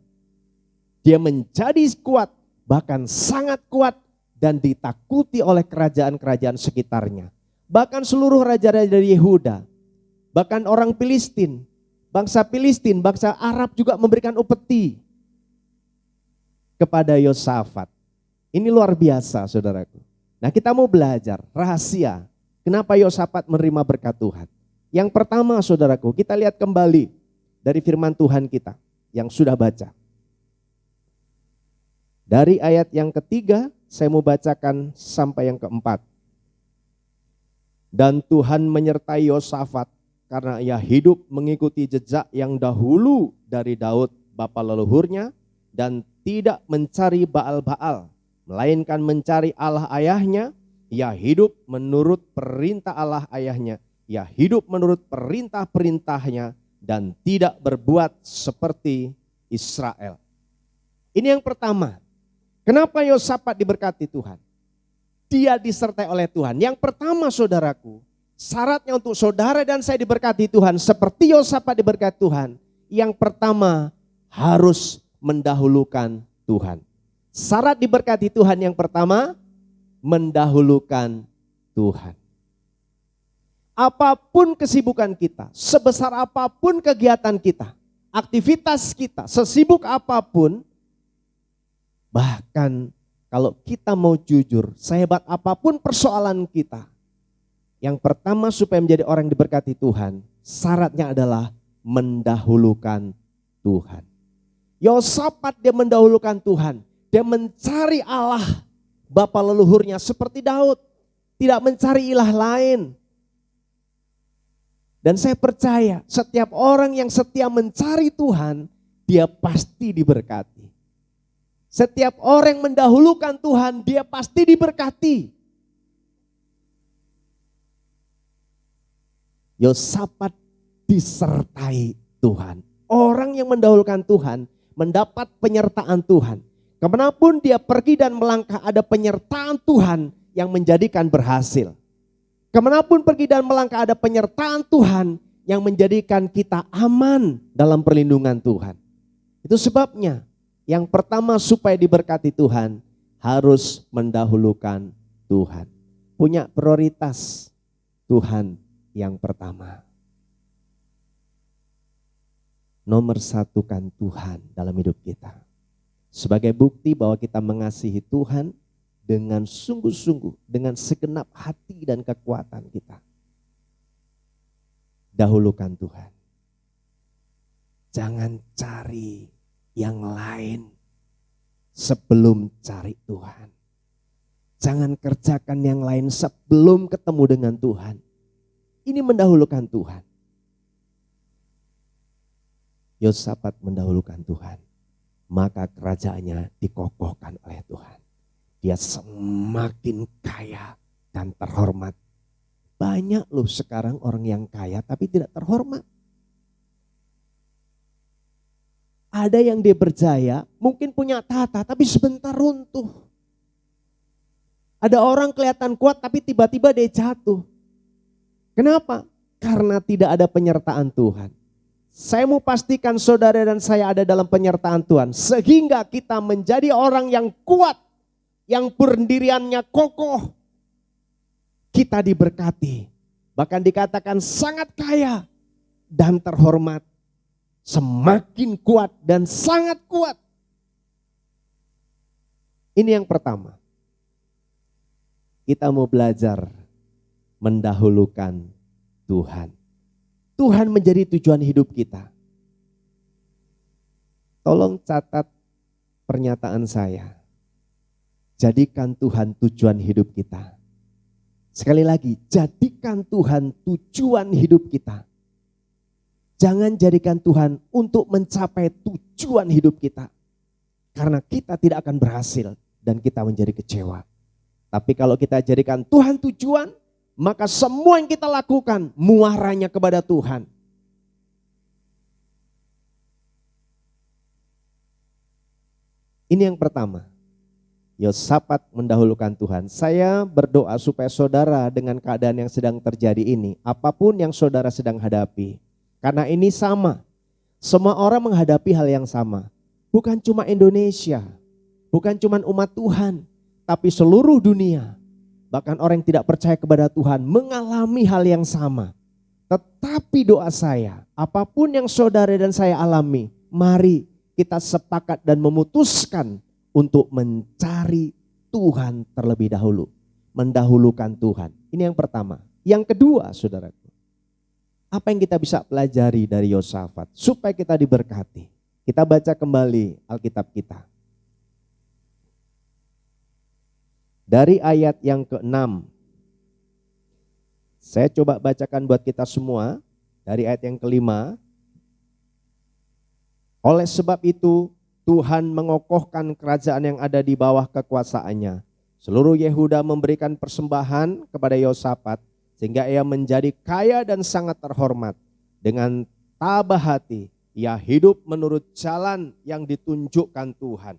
Dia menjadi kuat, bahkan sangat kuat dan ditakuti oleh kerajaan-kerajaan sekitarnya. bahkan seluruh raja-raja dari Yehuda, bahkan orang Filistin, bangsa Arab juga memberikan upeti kepada Yosafat. Ini luar biasa saudaraku. Nah kita mau belajar rahasia kenapa Yosafat menerima berkat Tuhan. Yang pertama saudaraku, kita lihat kembali dari firman Tuhan kita yang sudah baca. Dari ayat yang ketiga saya mau bacakan sampai yang keempat. Dan Tuhan menyertai Yosafat karena ia hidup mengikuti jejak yang dahulu dari Daud bapa leluhurnya dan tidak mencari Baal-Baal, melainkan mencari Allah ayahnya. Ia hidup menurut perintah Allah ayahnya. Ia hidup menurut perintah-perintahnya dan tidak berbuat seperti Israel. Ini yang pertama. Kenapa Yosafat diberkati Tuhan? Dia disertai oleh Tuhan. Yang pertama saudaraku, syaratnya untuk saudara dan saya diberkati Tuhan seperti Yosafat diberkati Tuhan. Yang pertama harus mendahulukan Tuhan. Syarat diberkati Tuhan yang pertama, mendahulukan Tuhan. Apapun kesibukan kita, sebesar apapun kegiatan kita, aktivitas kita, sesibuk apapun, bahkan kalau kita mau jujur, sehebat apapun persoalan kita, yang pertama supaya menjadi orang yang diberkati Tuhan, syaratnya adalah mendahulukan Tuhan. Yosafat dia mendahulukan Tuhan. Dia mencari Allah bapa leluhurnya seperti Daud. Tidak mencari ilah lain. Dan saya percaya setiap orang yang setia mencari Tuhan, dia pasti diberkati. Setiap orang yang mendahulukan Tuhan, dia pasti diberkati. Yosafat disertai Tuhan. Orang yang mendahulukan Tuhan mendapat penyertaan Tuhan. Kemanapun dia pergi dan melangkah ada penyertaan Tuhan yang menjadikan berhasil. Kemanapun pergi dan melangkah ada penyertaan Tuhan yang menjadikan kita aman dalam perlindungan Tuhan. Itu sebabnya yang pertama supaya diberkati Tuhan harus mendahulukan Tuhan. Punya prioritas Tuhan yang pertama. Nomor satukan Tuhan dalam hidup kita. Sebagai bukti bahwa kita mengasihi Tuhan dengan sungguh-sungguh, dengan segenap hati dan kekuatan kita. Dahulukan Tuhan. Jangan cari yang lain sebelum cari Tuhan. Jangan kerjakan yang lain sebelum ketemu dengan Tuhan. Ini mendahulukan Tuhan. Yosafat mendahulukan Tuhan. Maka kerajaannya dikokohkan oleh Tuhan. Dia semakin kaya dan terhormat. Banyak loh sekarang orang yang kaya tapi tidak terhormat. Ada yang dia berjaya, mungkin punya tahta tapi sebentar runtuh. Ada orang kelihatan kuat tapi tiba-tiba dia jatuh. Kenapa? Karena tidak ada penyertaan Tuhan. Saya mau pastikan saudara dan saya ada dalam penyertaan Tuhan. Sehingga kita menjadi orang yang kuat, yang pendiriannya kokoh. Kita diberkati. Bahkan dikatakan sangat kaya dan terhormat. Semakin kuat dan sangat kuat. Ini yang pertama. Kita mau belajar mendahulukan Tuhan. Tuhan menjadi tujuan hidup kita. Tolong catat pernyataan saya. Jadikan Tuhan tujuan hidup kita. Sekali lagi, jadikan Tuhan tujuan hidup kita. Jangan jadikan Tuhan untuk mencapai tujuan hidup kita. Karena kita tidak akan berhasil dan kita menjadi kecewa. Tapi kalau kita jadikan Tuhan tujuan, maka semua yang kita lakukan muaranya kepada Tuhan. Ini yang pertama. Yosafat mendahulukan Tuhan. Saya berdoa supaya saudara dengan keadaan yang sedang terjadi ini, apapun yang saudara sedang hadapi, karena ini sama. Semua orang menghadapi hal yang sama. Bukan cuma Indonesia, bukan cuma umat Tuhan, tapi seluruh dunia. bahkan orang yang tidak percaya kepada Tuhan mengalami hal yang sama. Tetapi doa saya, apapun yang saudara dan saya alami, mari kita sepakat dan memutuskan untuk mencari Tuhan terlebih dahulu. Mendahulukan Tuhan. Ini yang pertama. Yang kedua, saudaraku, apa yang kita bisa pelajari dari Yosafat supaya kita diberkati? Kita baca kembali Alkitab kita. Dari ayat yang ke-6. Saya coba bacakan buat kita semua. Dari ayat yang ke-5. Oleh sebab itu, Tuhan mengokohkan kerajaan yang ada di bawah kekuasaannya. Seluruh Yehuda memberikan persembahan kepada Yosafat, sehingga ia menjadi kaya dan sangat terhormat. Dengan tabah hati, ia hidup menurut jalan yang ditunjukkan Tuhan.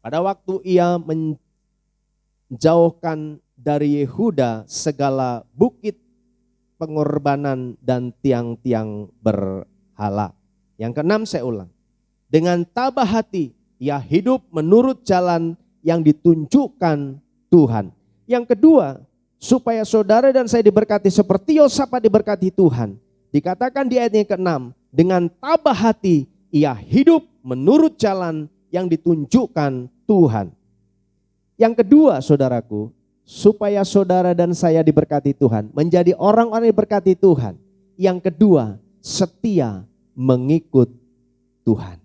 Pada waktu ia menjauhkan dari Yehuda segala bukit pengorbanan dan tiang-tiang berhala. Yang ke-6 saya ulang. Dengan tabah hati, ia hidup menurut jalan yang ditunjukkan Tuhan. Yang kedua, supaya saudara dan saya diberkati seperti Yosafat diberkati Tuhan. Dikatakan di ayat yang ke-6, dengan tabah hati ia hidup menurut jalan yang ditunjukkan Tuhan. Yang kedua, saudaraku, supaya saudara dan saya diberkati Tuhan, menjadi orang-orang yang diberkati Tuhan. Yang kedua, setia mengikut Tuhan.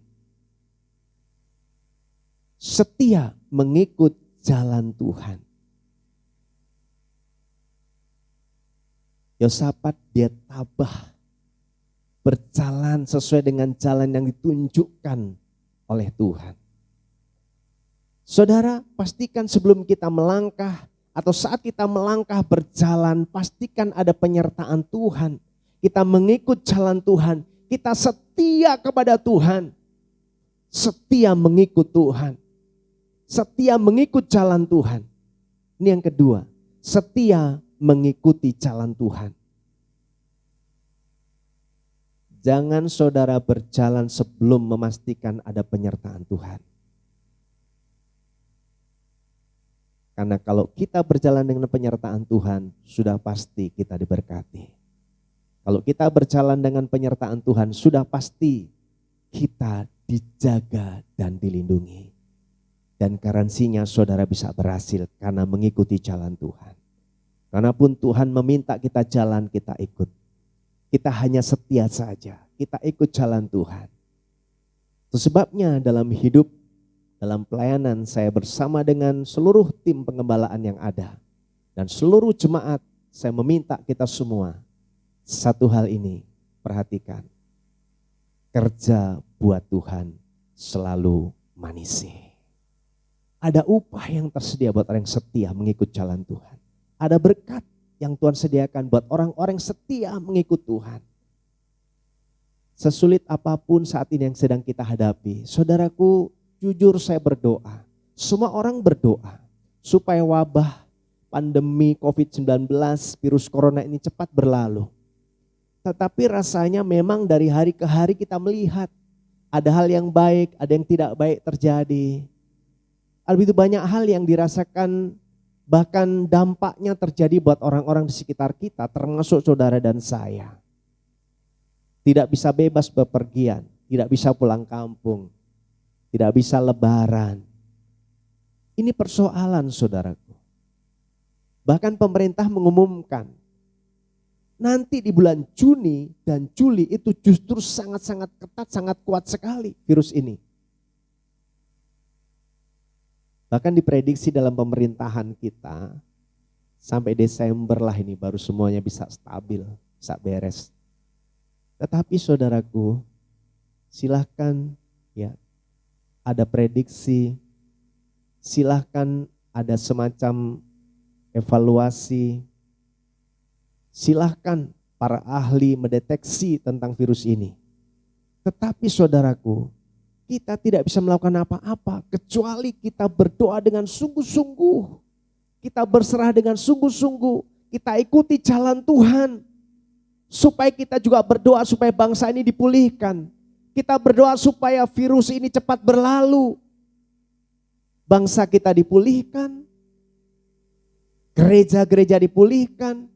Setia mengikut jalan Tuhan. Yosafat dia tabah, berjalan sesuai dengan jalan yang ditunjukkan oleh Tuhan. Saudara, pastikan sebelum kita melangkah atau saat kita melangkah berjalan, pastikan ada penyertaan Tuhan. Kita mengikut jalan Tuhan, kita setia kepada Tuhan, setia mengikut Tuhan, setia mengikut jalan Tuhan. Ini yang kedua, setia mengikuti jalan Tuhan. Jangan saudara berjalan sebelum memastikan ada penyertaan Tuhan. Karena kalau kita berjalan dengan penyertaan Tuhan, sudah pasti kita diberkati. Kalau kita berjalan dengan penyertaan Tuhan, sudah pasti kita dijaga dan dilindungi. Dan garansinya saudara bisa berhasil karena mengikuti jalan Tuhan. Karena pun Tuhan meminta kita jalan, kita ikut. Kita hanya setia saja, kita ikut jalan Tuhan. Itu sebabnya dalam hidup, dalam pelayanan saya bersama dengan seluruh tim pengembalaan yang ada. Dan seluruh jemaat, saya meminta kita semua, satu hal ini, perhatikan. Kerja buat Tuhan selalu manis. Ada upah yang tersedia buat orang yang setia mengikut jalan Tuhan. Ada berkat yang Tuhan sediakan buat orang-orang setia mengikut Tuhan. Sesulit apapun saat ini yang sedang kita hadapi, saudaraku, jujur saya berdoa. Semua orang berdoa supaya wabah pandemi COVID-19, virus corona ini cepat berlalu. Tetapi rasanya memang dari hari ke hari kita melihat ada hal yang baik, ada yang tidak baik terjadi. Ada begitu banyak hal yang dirasakan, bahkan dampaknya terjadi buat orang-orang di sekitar kita, termasuk saudara dan saya. Tidak bisa bebas bepergian, tidak bisa pulang kampung, tidak bisa lebaran. Ini persoalan saudaraku. Bahkan pemerintah mengumumkan, nanti di bulan Juni dan Juli itu justru sangat-sangat ketat, sangat kuat sekali virus ini. Bahkan diprediksi dalam pemerintahan kita, sampai Desember lah ini baru semuanya bisa stabil, bisa beres. Tetapi saudaraku, silahkan ya, ada prediksi, silahkan ada semacam evaluasi, silahkan para ahli mendeteksi tentang virus ini. Tetapi saudaraku, kita tidak bisa melakukan apa-apa kecuali kita berdoa dengan sungguh-sungguh. Kita berserah dengan sungguh-sungguh. Kita ikuti jalan Tuhan. Supaya kita juga berdoa supaya bangsa ini dipulihkan. Kita berdoa supaya virus ini cepat berlalu. Bangsa kita dipulihkan. gereja-gereja dipulihkan,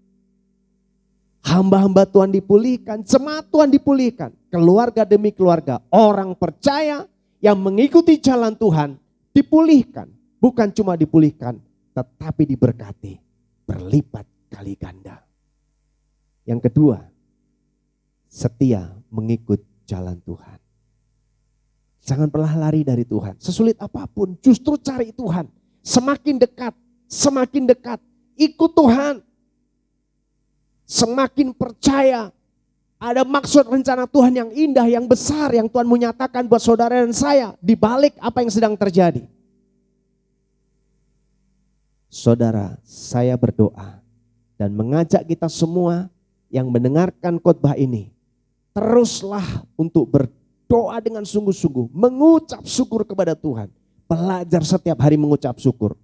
hamba-hamba Tuhan dipulihkan, jemaat Tuhan dipulihkan, keluarga demi keluarga, orang percaya yang mengikuti jalan Tuhan dipulihkan. Bukan cuma dipulihkan, tetapi diberkati berlipat kali ganda. Yang kedua, setia mengikut jalan Tuhan. Jangan pernah lari dari Tuhan. Sesulit apapun, justru cari Tuhan. Semakin dekat, ikut Tuhan. Semakin percaya ada maksud rencana Tuhan yang indah, yang besar, yang Tuhan mau nyatakan buat saudara dan saya di balik apa yang sedang terjadi. Saudara, saya berdoa dan mengajak kita semua yang mendengarkan khotbah ini, teruslah untuk berdoa dengan sungguh-sungguh, mengucap syukur kepada Tuhan. Belajar setiap hari mengucap syukur.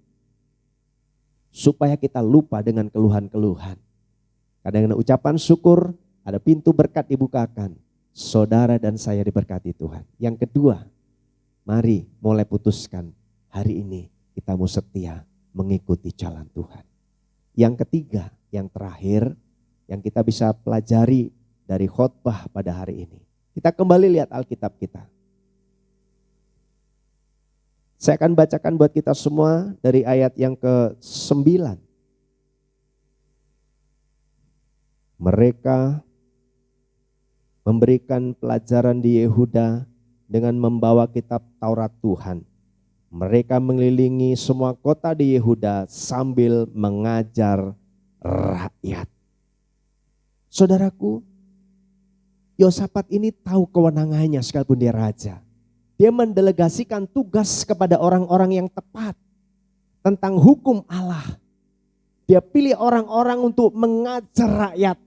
Supaya kita lupa dengan keluhan-keluhan. Kadang dengan ucapan syukur, ada pintu berkat dibukakan. Saudara dan saya diberkati Tuhan. Yang kedua, mari mulai putuskan hari ini kita mau setia mengikuti jalan Tuhan. Yang ketiga, yang terakhir, yang kita bisa pelajari dari khotbah pada hari ini. Kita kembali lihat Alkitab kita. Saya akan bacakan buat kita semua dari ayat yang ke-9. Mereka memberikan pelajaran di Yehuda dengan membawa kitab Taurat Tuhan. Mereka mengelilingi semua kota di Yehuda sambil mengajar rakyat. Saudaraku, Yosafat ini tahu kewenangannya sekalipun dia raja. Dia mendelegasikan tugas kepada orang-orang yang tepat tentang hukum Allah. Dia pilih orang-orang untuk mengajar rakyat.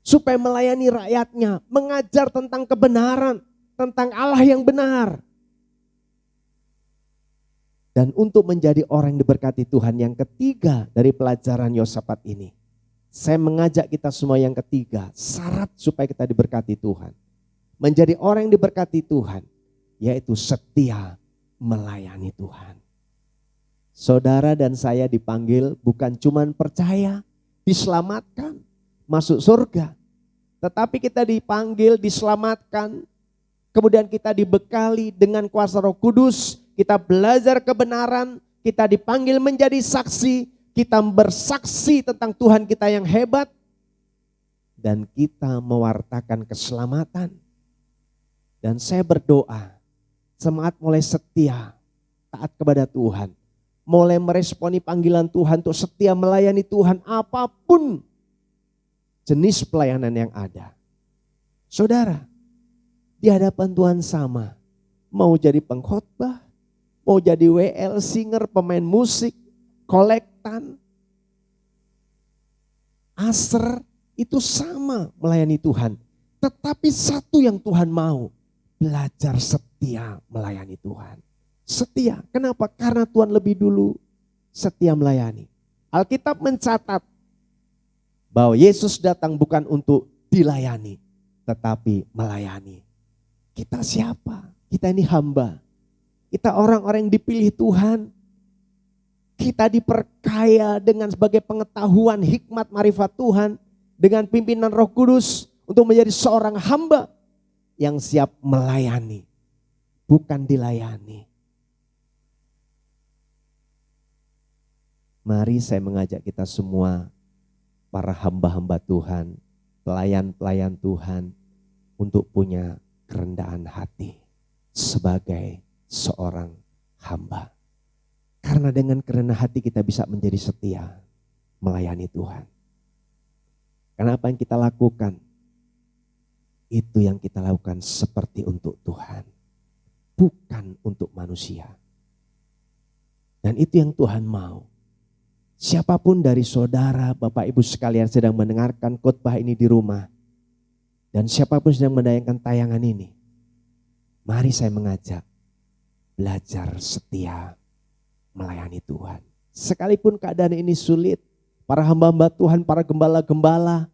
Supaya melayani rakyatnya, mengajar tentang kebenaran, tentang Allah yang benar. Dan untuk menjadi orang yang diberkati Tuhan, yang ketiga dari pelajaran Yosafat ini. Saya mengajak kita semua yang ketiga, syarat supaya kita diberkati Tuhan. Menjadi orang yang diberkati Tuhan, yaitu setia melayani Tuhan. Saudara dan saya dipanggil bukan cuma percaya, diselamatkan, masuk surga. Tetapi kita dipanggil, diselamatkan, kemudian kita dibekali dengan kuasa Roh Kudus, kita belajar kebenaran, kita dipanggil menjadi saksi, kita bersaksi tentang Tuhan kita yang hebat, dan kita mewartakan keselamatan. Dan saya berdoa, semangat mulai setia, taat kepada Tuhan, mulai meresponi panggilan Tuhan untuk setia melayani Tuhan apapun jenis pelayanan yang ada. Saudara, di hadapan Tuhan sama, mau jadi pengkhotbah, mau jadi WL, singer, pemain musik, kolektan, aser, itu sama melayani Tuhan. Tetapi satu yang Tuhan mau, belajar setia melayani Tuhan. Setia, kenapa? Karena Tuhan lebih dulu setia melayani. Alkitab mencatat bahwa Yesus datang bukan untuk dilayani, tetapi melayani. Kita siapa? Kita ini hamba. Kita orang-orang yang dipilih Tuhan. Kita diperkaya dengan sebagai pengetahuan, hikmat, marifat Tuhan. Dengan pimpinan Roh Kudus untuk menjadi seorang hamba yang siap melayani, bukan dilayani. Mari saya mengajak kita semua, para hamba-hamba Tuhan, pelayan-pelayan Tuhan, untuk punya kerendahan hati sebagai seorang hamba. Karena dengan kerendahan hati kita bisa menjadi setia melayani Tuhan. Karena apa yang kita lakukan, itu yang kita lakukan seperti untuk Tuhan, bukan untuk manusia. Dan itu yang Tuhan mau. Siapapun dari saudara, Bapak Ibu sekalian sedang mendengarkan khotbah ini di rumah, dan siapapun sedang menayangkan tayangan ini, mari saya mengajak, belajar setia melayani Tuhan. Sekalipun keadaan ini sulit, para hamba-hamba Tuhan, para gembala-gembala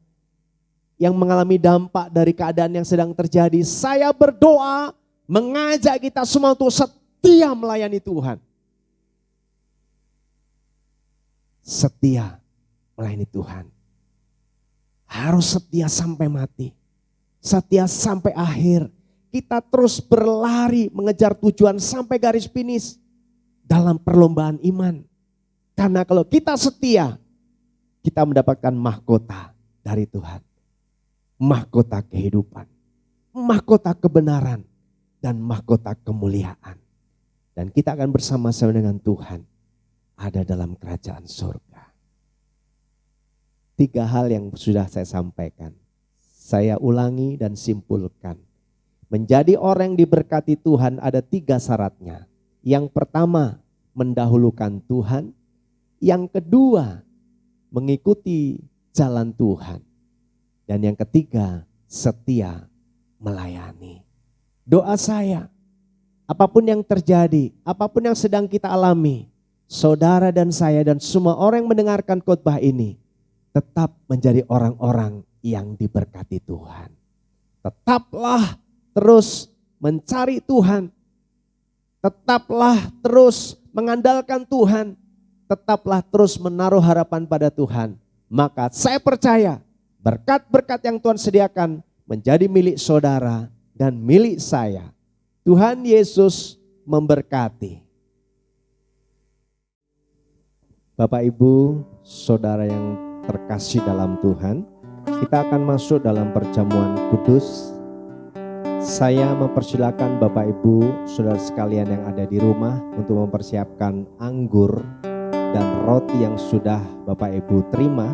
yang mengalami dampak dari keadaan yang sedang terjadi, saya berdoa mengajak kita semua untuk setia melayani Tuhan. setia melayani Tuhan. Harus setia sampai mati. Setia sampai akhir. Kita terus berlari mengejar tujuan sampai garis finish dalam perlombaan iman. Karena kalau kita setia, kita mendapatkan mahkota dari Tuhan. Mahkota kehidupan, mahkota kebenaran, dan mahkota kemuliaan. Dan kita akan bersama-sama dengan Tuhan ada dalam kerajaan surga. 3 hal yang sudah saya sampaikan, saya ulangi dan simpulkan. Menjadi orang yang diberkati Tuhan ada 3 syaratnya. Yang pertama, mendahulukan Tuhan. Yang kedua, mengikuti jalan Tuhan. Dan yang ketiga, setia melayani. Doa saya, apapun yang terjadi, apapun yang sedang kita alami, saudara dan saya dan semua orang yang mendengarkan khotbah ini, tetap menjadi orang-orang yang diberkati Tuhan. Tetaplah terus mencari Tuhan. Tetaplah terus mengandalkan Tuhan. Tetaplah terus menaruh harapan pada Tuhan. Maka saya percaya berkat-berkat yang Tuhan sediakan menjadi milik saudara dan milik saya. Tuhan Yesus memberkati. Bapak Ibu, saudara yang terkasih dalam Tuhan, kita akan masuk dalam perjamuan kudus. Saya mempersilakan Bapak Ibu, saudara sekalian yang ada di rumah untuk mempersiapkan anggur dan roti yang sudah Bapak Ibu terima,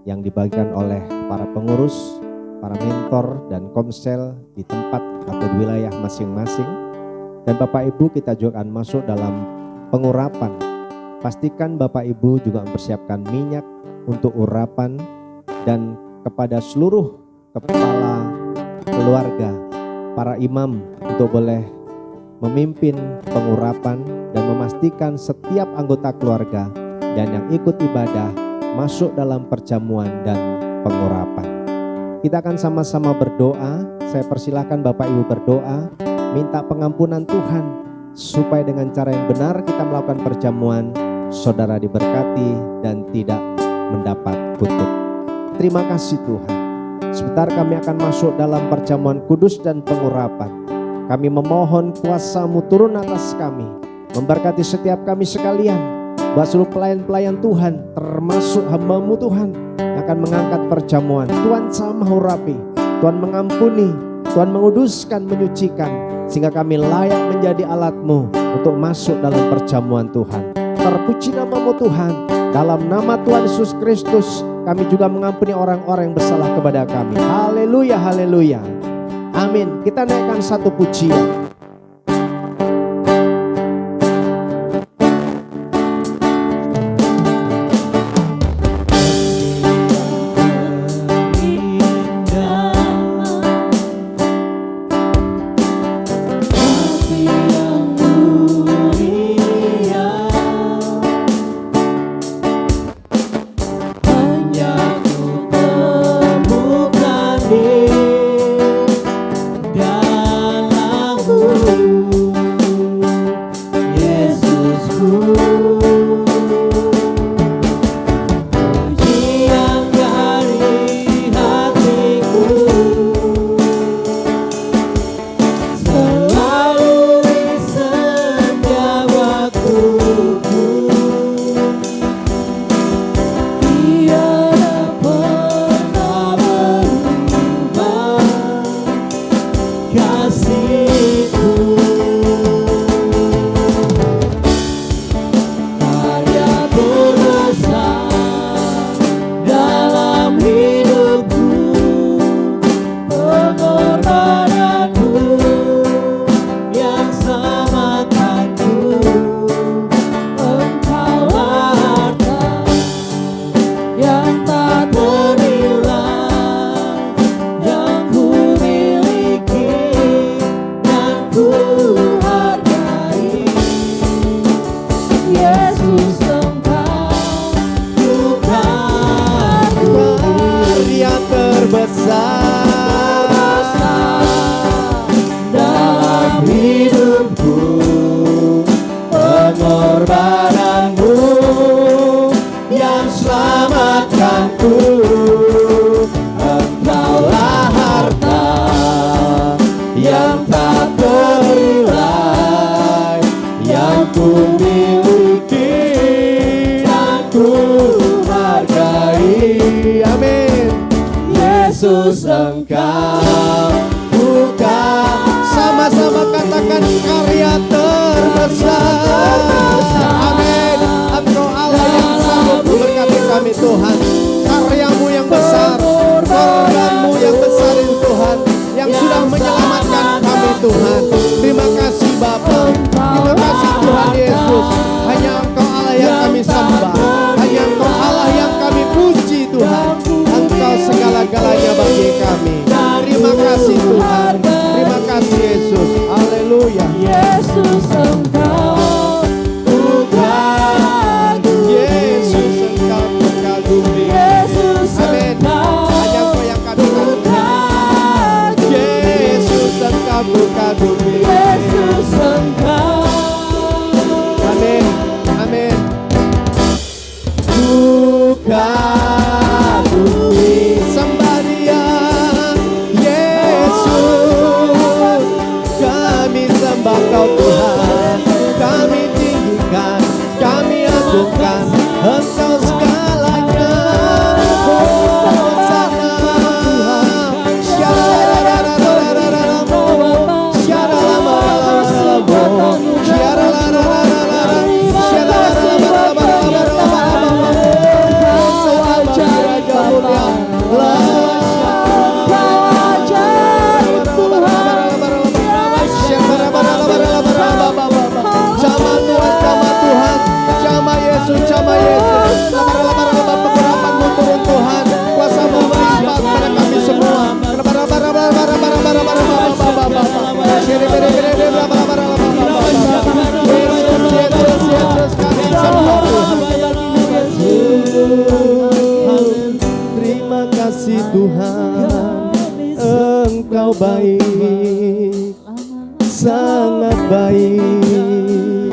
yang dibagikan oleh para pengurus, para mentor dan komsel di tempat atau di wilayah masing-masing. Dan Bapak Ibu, kita juga akan masuk dalam pengurapan. Pastikan Bapak Ibu juga mempersiapkan minyak untuk urapan, dan kepada seluruh kepala keluarga, para imam untuk boleh memimpin pengurapan dan memastikan setiap anggota keluarga dan yang ikut ibadah masuk dalam perjamuan dan pengurapan. Kita akan sama-sama berdoa. Saya persilahkan Bapak Ibu berdoa, minta pengampunan Tuhan supaya dengan cara yang benar kita melakukan perjamuan, saudara diberkati dan tidak mendapat kutuk. Terima kasih Tuhan. Sebentar kami akan masuk dalam perjamuan kudus dan pengurapan. Kami memohon kuasa-Mu turun atas kami, memberkati setiap kami sekalian, buat seluruh pelayan-pelayan Tuhan, termasuk hamba-Mu Tuhan yang akan mengangkat perjamuan. Tuhan sama urapi, Tuhan mengampuni, Tuhan menguduskan, menyucikan, sehingga kami layak menjadi alat-Mu untuk masuk dalam perjamuan Tuhan. Terpuji nama-Mu Tuhan. Dalam nama Tuhan Yesus Kristus, kami juga mengampuni orang-orang yang bersalah kepada kami. Haleluya, haleluya. Amin. Kita naikkan satu pujian. Yesus Engkau bukan. Sama-sama katakan karya terbesar. Amin. Engkau Allah yang sanggup memberkati kami Tuhan. Karyamu yang besar, korbanmu yang besar itu Tuhan, yang sudah menyelamatkan kami Tuhan. Terima kasih Bapa, terima kasih Tuhan Yesus. Hanya Engkau Allah yang kami sembah, hanya Engkau Allah yang kami puji Tuhan. Engkau segala-galanya bagi kami. Terima kasih Tuhan, terima kasih Yesus. Haleluya. Yesus Engkau bukan, Yesus Engkau kagumi. Yesus Amin. Engkau Hanya Engkau yang kami kagumi. Yesus Engkau kagumi. Yesus Engkau. Amin. Amin. Kagumi. Sembah Dia, Yesus. Kami sembah Kau Tuhan. Kami tinggikan, kami agungkan Engkau segalanya. Hosana. Jama Yesus, pengharapan-Mu turun Tuhan, kuasa-Mu melimpah kepada kami semua. Yesus, kami sembah Tuhan. Terima kasih Tuhan, Engkau baik, sangat baik,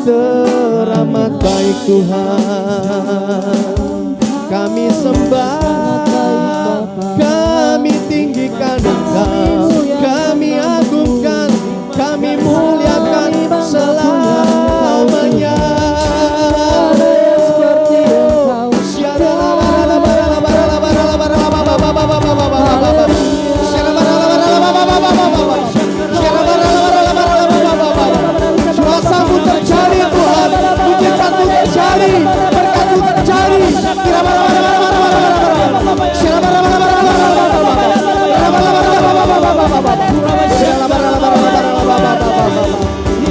teramat baik Tuhan. Kami sembah, kami tinggikan Engkau, kami agungkan, kami muliakan selamanya. Kuasa-Mu terjadi Tuhan, mujizat-Mu terjadi, berkat-Mu terjadi.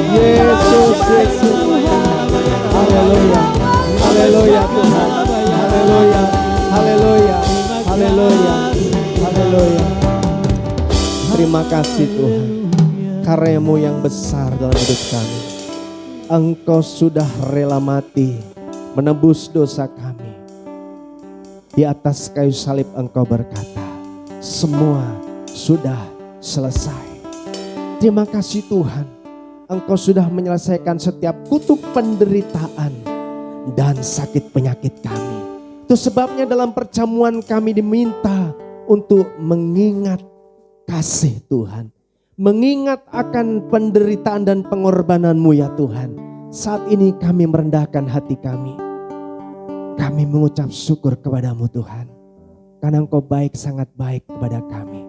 Yesus, Yesus. Haleluya, haleluya Tuhan, haleluya, haleluya, haleluya, haleluya. Terima kasih Tuhan, karya-Mu yang besar dalam hidup kami. Engkau sudah rela mati menebus dosa kami. Di atas kayu salib Engkau berkata, semua sudah selesai. Terima kasih Tuhan, Engkau sudah menyelesaikan setiap kutuk penderitaan dan sakit penyakit kami. Itu sebabnya dalam perjamuan kami diminta untuk mengingat kasih Tuhan, mengingat akan penderitaan dan pengorbanan-Mu ya Tuhan. Saat ini kami merendahkan hati kami. Kami mengucap syukur kepada-Mu Tuhan. Karena Engkau baik, sangat baik kepada kami.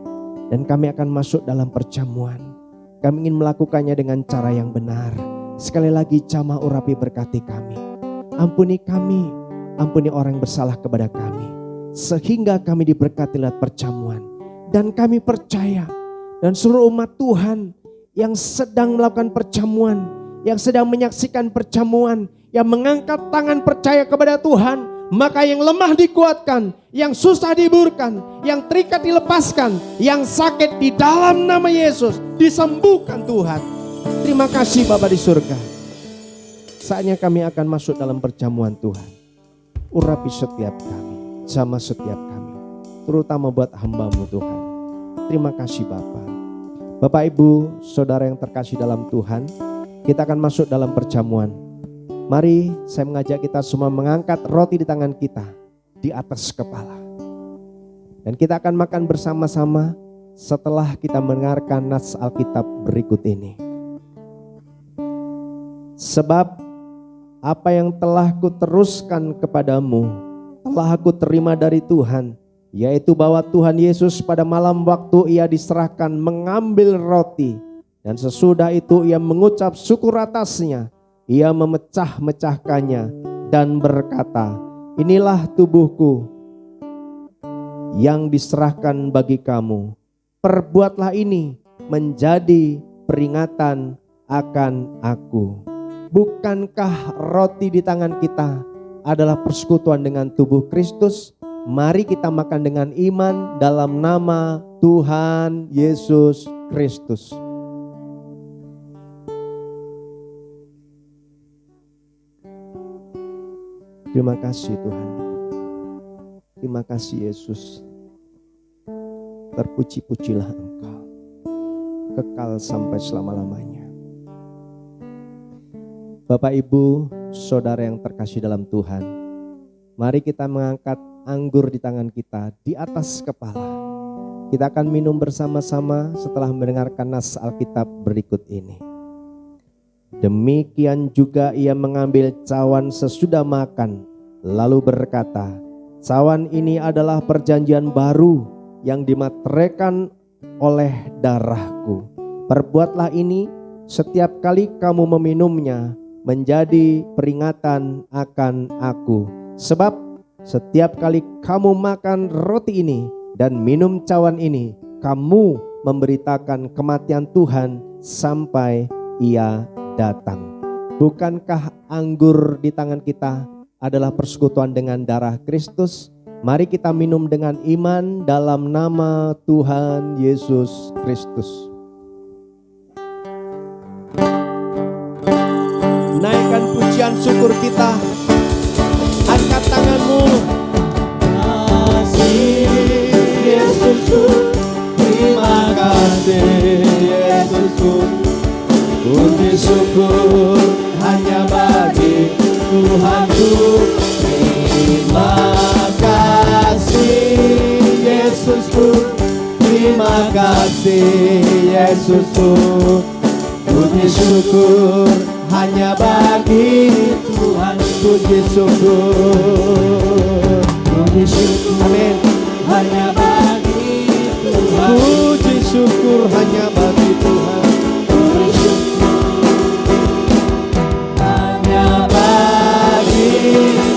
Dan kami akan masuk dalam perjamuan. Kami ingin melakukannya dengan cara yang benar. Sekali lagi jamaah urapi berkati kami. Ampuni kami, ampuni orang yang bersalah kepada kami. Sehingga kami diberkati lewat perjamuan. Dan kami percaya, dan seluruh umat Tuhan yang sedang melakukan perjamuan, yang sedang menyaksikan perjamuan, yang mengangkat tangan percaya kepada Tuhan, maka yang lemah dikuatkan, yang susah dihiburkan, yang terikat dilepaskan, yang sakit di dalam nama Yesus disembuhkan Tuhan. Terima kasih Bapa di surga. Saatnya kami akan masuk dalam perjamuan Tuhan. Urapi setiap kami, jamah setiap kami, terutama buat hamba-Mu Tuhan. Terima kasih Bapa. Bapak Ibu, saudara yang terkasih dalam Tuhan, kita akan masuk dalam perjamuan. Mari saya mengajak kita semua mengangkat roti di tangan kita di atas kepala. Dan kita akan makan bersama-sama setelah kita mendengarkan nas Alkitab berikut ini. Sebab apa yang telah kuteruskan kepadamu, telah aku terima dari Tuhan, yaitu bahwa Tuhan Yesus pada malam waktu ia diserahkan mengambil roti, dan sesudah itu ia mengucap syukur atasnya, ia memecah-mecahkannya dan berkata, inilah tubuhku yang diserahkan bagi kamu. Perbuatlah ini menjadi peringatan akan aku. Bukankah roti di tangan kita adalah persekutuan dengan tubuh Kristus? Mari kita makan dengan iman dalam nama Tuhan Yesus Kristus. Terima kasih Tuhan. Terima kasih Yesus. Terpuji-pujilah Engkau, kekal sampai selama-lamanya. Bapak, Ibu, Saudara yang terkasih dalam Tuhan, mari kita mengangkat anggur di tangan kita di atas kepala. Kita akan minum bersama-sama setelah mendengarkan nas Alkitab berikut ini. Demikian juga ia mengambil cawan sesudah makan, lalu berkata, cawan ini adalah perjanjian baru yang dimateraikan oleh darahku. Perbuatlah ini setiap kali kamu meminumnya menjadi peringatan akan aku. Sebab setiap kali kamu makan roti ini dan minum cawan ini, kamu memberitakan kematian Tuhan sampai ia datang. Bukankah anggur di tangan kita adalah persekutuan dengan darah Kristus? Mari kita minum dengan iman dalam nama Tuhan Yesus Kristus. Naikkan pujian syukur kita. Angkat tanganmu. Kasih Yesusku, terima kasih Yesusku. Puji syukur hanya bagi Tuhanku. Terima kasih Yesusku, terima kasih Yesusku. Puji syukur hanya bagi Tuhan. Puji syukur, puji syukur, amin, hanya bagi Tuhan. Puji syukur hanya bagi Tuhan. Puji syukur hanya bagi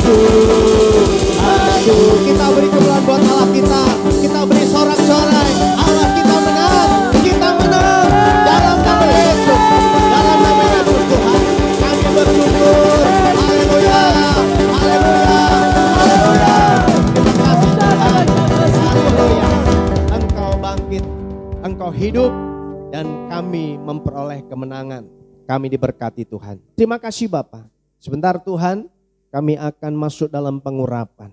Tuhan. Kita beri kemuliaan buat Allah kita. Kita beri sorak-sorai. Allah kita menang. Kita menang dalam nama Yesus. Dalam nama Yesus Tuhan. Kami bersyukur. Haleluya. Haleluya. Haleluya. Terima kasih Tuhan. Haleluya. Engkau bangkit. Engkau hidup. Dan kami memperoleh kemenangan. Kami diberkati Tuhan. Terima kasih Bapa. Sebentar Tuhan, kami akan masuk dalam pengurapan.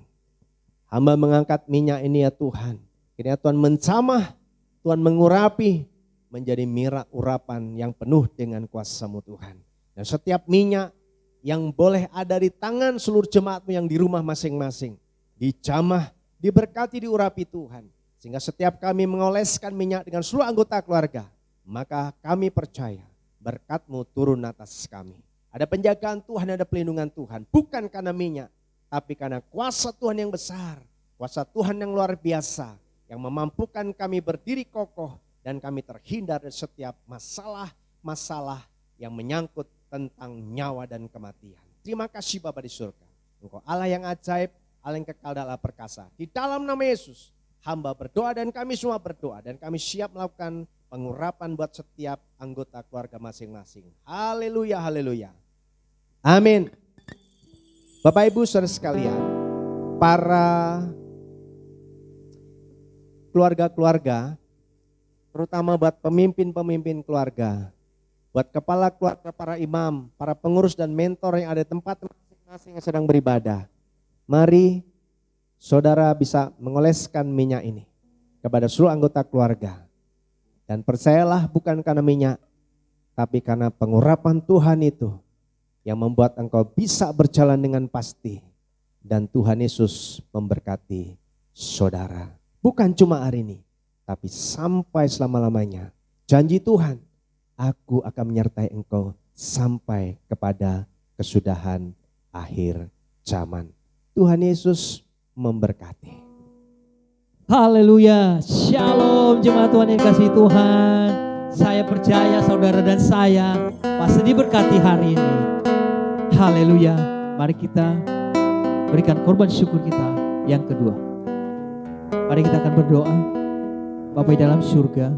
Hamba mengangkat minyak ini ya Tuhan. Kiranya Tuhan mencamah, Tuhan mengurapi menjadi mirak urapan yang penuh dengan kuasa-Mu Tuhan. Dan setiap minyak yang boleh ada di tangan seluruh jemaat-Mu yang di rumah masing-masing, dijamah, diberkati, diurapi Tuhan. Sehingga setiap kami mengoleskan minyak dengan seluruh anggota keluarga, maka kami percaya berkat-Mu turun atas kami. Ada penjagaan Tuhan, ada pelindungan Tuhan. Bukan karena minyak, tapi karena kuasa Tuhan yang besar. Kuasa Tuhan yang luar biasa. Yang memampukan kami berdiri kokoh. Dan kami terhindar dari setiap masalah-masalah yang menyangkut tentang nyawa dan kematian. Terima kasih Bapa di surga. Engkau Allah yang ajaib, Allah yang kekal dan Allah perkasa. Di dalam nama Yesus, hamba berdoa dan kami semua berdoa. Dan kami siap melakukan pengurapan buat setiap anggota keluarga masing-masing. Haleluya, haleluya. Amin. Bapak Ibu saudara sekalian, para keluarga-keluarga, terutama buat pemimpin-pemimpin keluarga, buat kepala keluarga, para imam, para pengurus dan mentor yang ada di tempat masing-masing yang sedang beribadah. Mari saudara bisa mengoleskan minyak ini kepada seluruh anggota keluarga. Dan percayalah bukan karena minyak, tapi karena pengurapan Tuhan itu yang membuat engkau bisa berjalan dengan pasti. Dan Tuhan Yesus memberkati saudara. Bukan cuma hari ini, tapi sampai selama-lamanya. Janji Tuhan, aku akan menyertai engkau sampai kepada kesudahan akhir zaman. Tuhan Yesus memberkati. Haleluya. Shalom jemaat Tuhan yang kasih Tuhan. Saya percaya saudara dan saya pasti diberkati hari ini. Haleluya. Mari kita berikan korban syukur kita yang kedua. Mari kita akan berdoa. Bapa di dalam surga,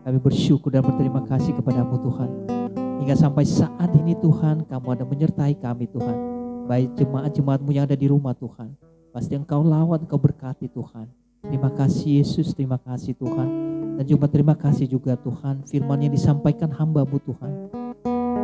kami bersyukur dan berterima kasih kepadamu Tuhan. Hingga sampai saat ini Tuhan, kamu ada menyertai kami Tuhan. Baik jemaat-jemaatmu yang ada di rumah Tuhan. Pasti Engkau lawan, Engkau berkati Tuhan. Terima kasih Yesus, terima kasih Tuhan. Dan juga terima kasih juga Tuhan, firman yang disampaikan hamba-Mu Tuhan.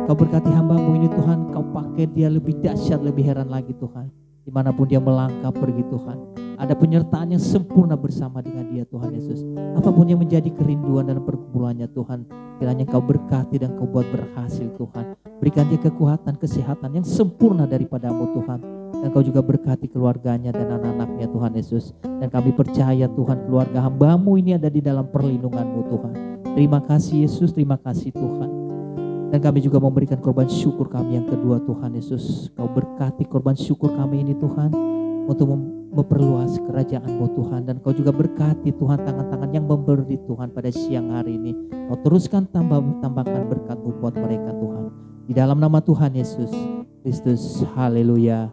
Kau berkati hamba-Mu ini Tuhan, Kau pakai dia lebih dahsyat, lebih heran lagi Tuhan. Dimanapun dia melangkah pergi Tuhan, ada penyertaan yang sempurna bersama dengan dia Tuhan Yesus. Apapun yang menjadi kerinduan dan pergumulannya Tuhan, kiranya Kau berkati dan Kau buat berhasil Tuhan. Berikan dia kekuatan, kesehatan yang sempurna daripada-Mu Tuhan. Dan Kau juga berkati keluarganya dan anak-anaknya Tuhan Yesus. Dan kami percaya Tuhan, keluarga hamba-Mu ini ada di dalam perlindungan-Mu Tuhan. Terima kasih Yesus, terima kasih Tuhan. Dan kami juga memberikan korban syukur kami yang kedua Tuhan Yesus. Kau berkati korban syukur kami ini Tuhan, untuk memperluas kerajaan-Mu Tuhan. Dan Kau juga berkati Tuhan tangan-tangan yang memberi Tuhan pada siang hari ini. Kau teruskan tambahkan berkat-Mu buat mereka Tuhan. Di dalam nama Tuhan Yesus Kristus, haleluya.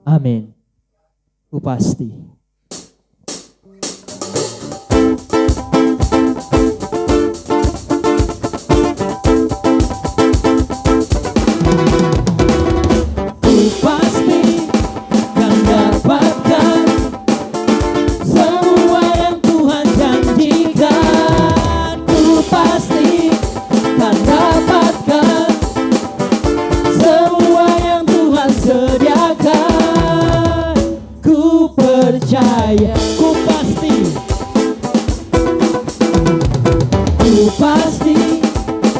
Amin. Ku pasti. Ku pasti kan dapatkan semua yang Tuhan janjikan. Ku pasti kan dapatkan semua yang Tuhan sediakan. Ku percaya, ku pasti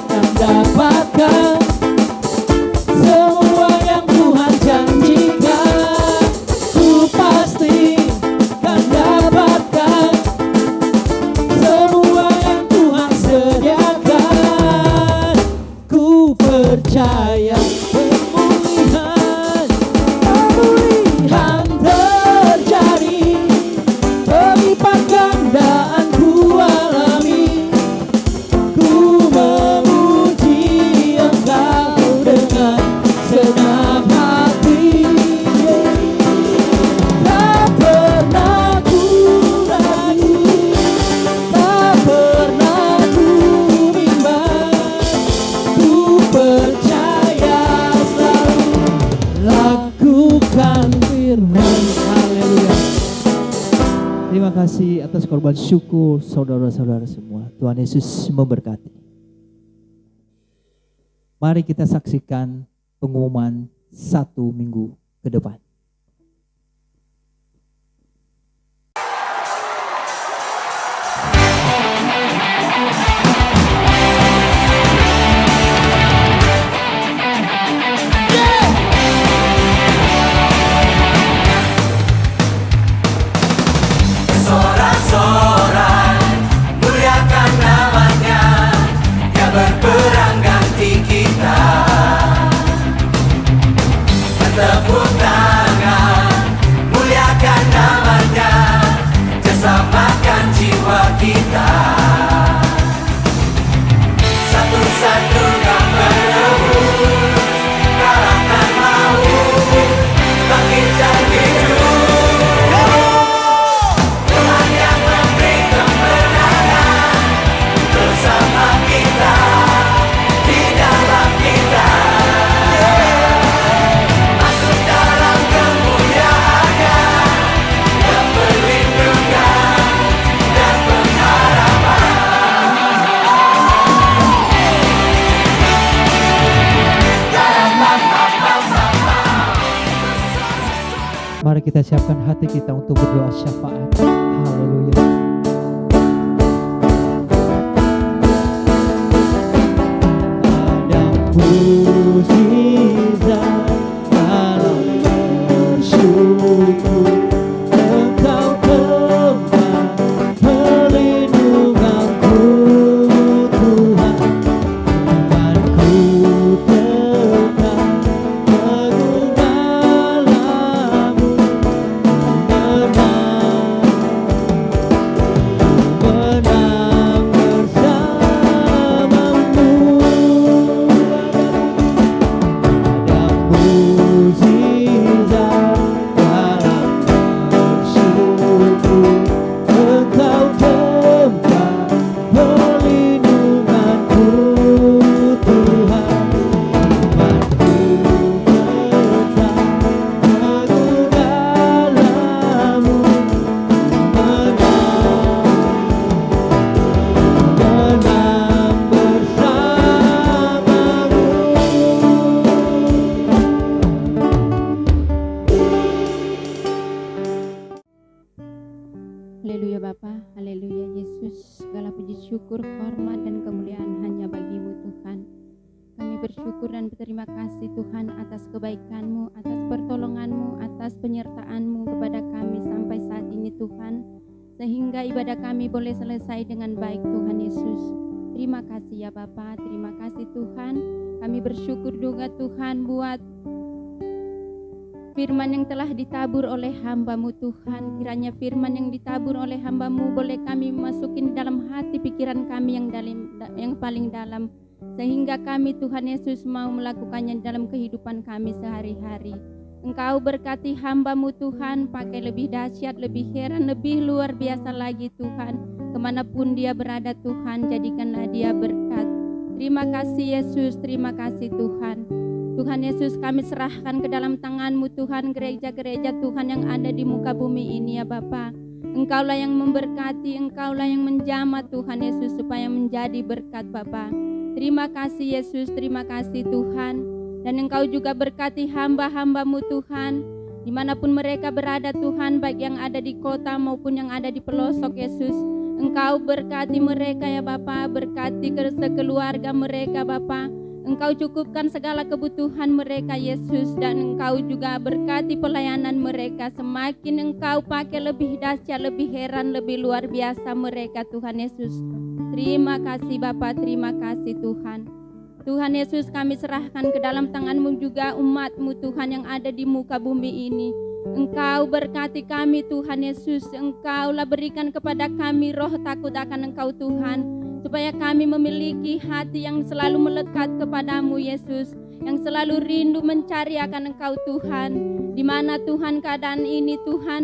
kan dapatkan semua yang Tuhan janjikan. Ku pasti kan dapatkan semua yang Tuhan sediakan. Ku percaya pemulihan terjadi, berlipat gandaan ku alami. Ku memuji Engkau dengan senang hati. Tak pernah ku ragu, tak pernah ku bimbang. Ku percaya selalu lakukan firman. Haleluya. Terima kasih atas korban syukur saudara-saudara semua. Tuhan Yesus memberkati. Mari kita saksikan pengumuman 1 minggu ke depan. Sorak-sorai muliakan namanya, yang berperang ganti kita. Bertepuk tangan muliakan namanya, selamatkan jiwa kita. Satu-satu yang menebus, kalahkan maut, bangkitkan hidup. Tuhan yang memberi kemenangan bersama kita, di dalam kita. Masuk dalam kemuliaannya, yang perlindungan dan pengharapan. Mari kita siapkan hati kita untuk berdoa syafaat. Haleluya. Ada mukjizat dalam bersyukur. Engkau tempat perlindunganku Tuhan. Imanku tetap teguh dalam-Mu. Yesus, segala puji syukur, hormat dan kemuliaan hanya bagi-Mu Tuhan. Kami bersyukur dan berterima kasih Tuhan atas kebaikan-Mu, atas pertolongan-Mu, atas penyertaan-Mu kepada kami sampai saat ini Tuhan, sehingga ibadah kami boleh selesai dengan baik Tuhan Yesus. Terima kasih ya Bapa, terima kasih Tuhan. Kami bersyukur juga Tuhan buat firman yang telah ditabur oleh hamba-Mu Tuhan. Kiranya firman yang ditabur oleh hamba-Mu boleh kami masukin dalam hati pikiran kami yang paling dalam, sehingga kami Tuhan Yesus mau melakukannya dalam kehidupan kami sehari-hari. Engkau berkati hamba-Mu Tuhan, pakai lebih dahsyat, lebih heran, lebih luar biasa lagi Tuhan. Kemanapun dia berada Tuhan, jadikanlah dia berkat. Terima kasih Yesus, terima kasih Tuhan. Tuhan Yesus, kami serahkan ke dalam tangan-Mu Tuhan gereja-gereja Tuhan yang ada di muka bumi ini ya Bapa. Engkaulah yang memberkati, Engkaulah yang menjamah Tuhan Yesus supaya menjadi berkat Bapa. Terima kasih Yesus, terima kasih Tuhan. Dan Engkau juga berkati hamba-hamba-Mu Tuhan, dimanapun mereka berada Tuhan, baik yang ada di kota maupun yang ada di pelosok Yesus. Engkau berkati mereka ya Bapa, berkati sekeluarga mereka Bapa. Engkau cukupkan segala kebutuhan mereka Yesus, dan Engkau juga berkati pelayanan mereka. Semakin Engkau pakai lebih dahsyat, lebih heran, lebih luar biasa mereka Tuhan Yesus. Terima kasih Bapa, terima kasih Tuhan. Tuhan Yesus, kami serahkan ke dalam tangan-Mu juga umat-Mu Tuhan yang ada di muka bumi ini. Engkau berkati kami Tuhan Yesus. Engkaulah berikan kepada kami roh takut akan Engkau Tuhan, supaya kami memiliki hati yang selalu melekat kepadamu Yesus, yang selalu rindu mencari akan Engkau Tuhan. Di mana Tuhan keadaan ini Tuhan,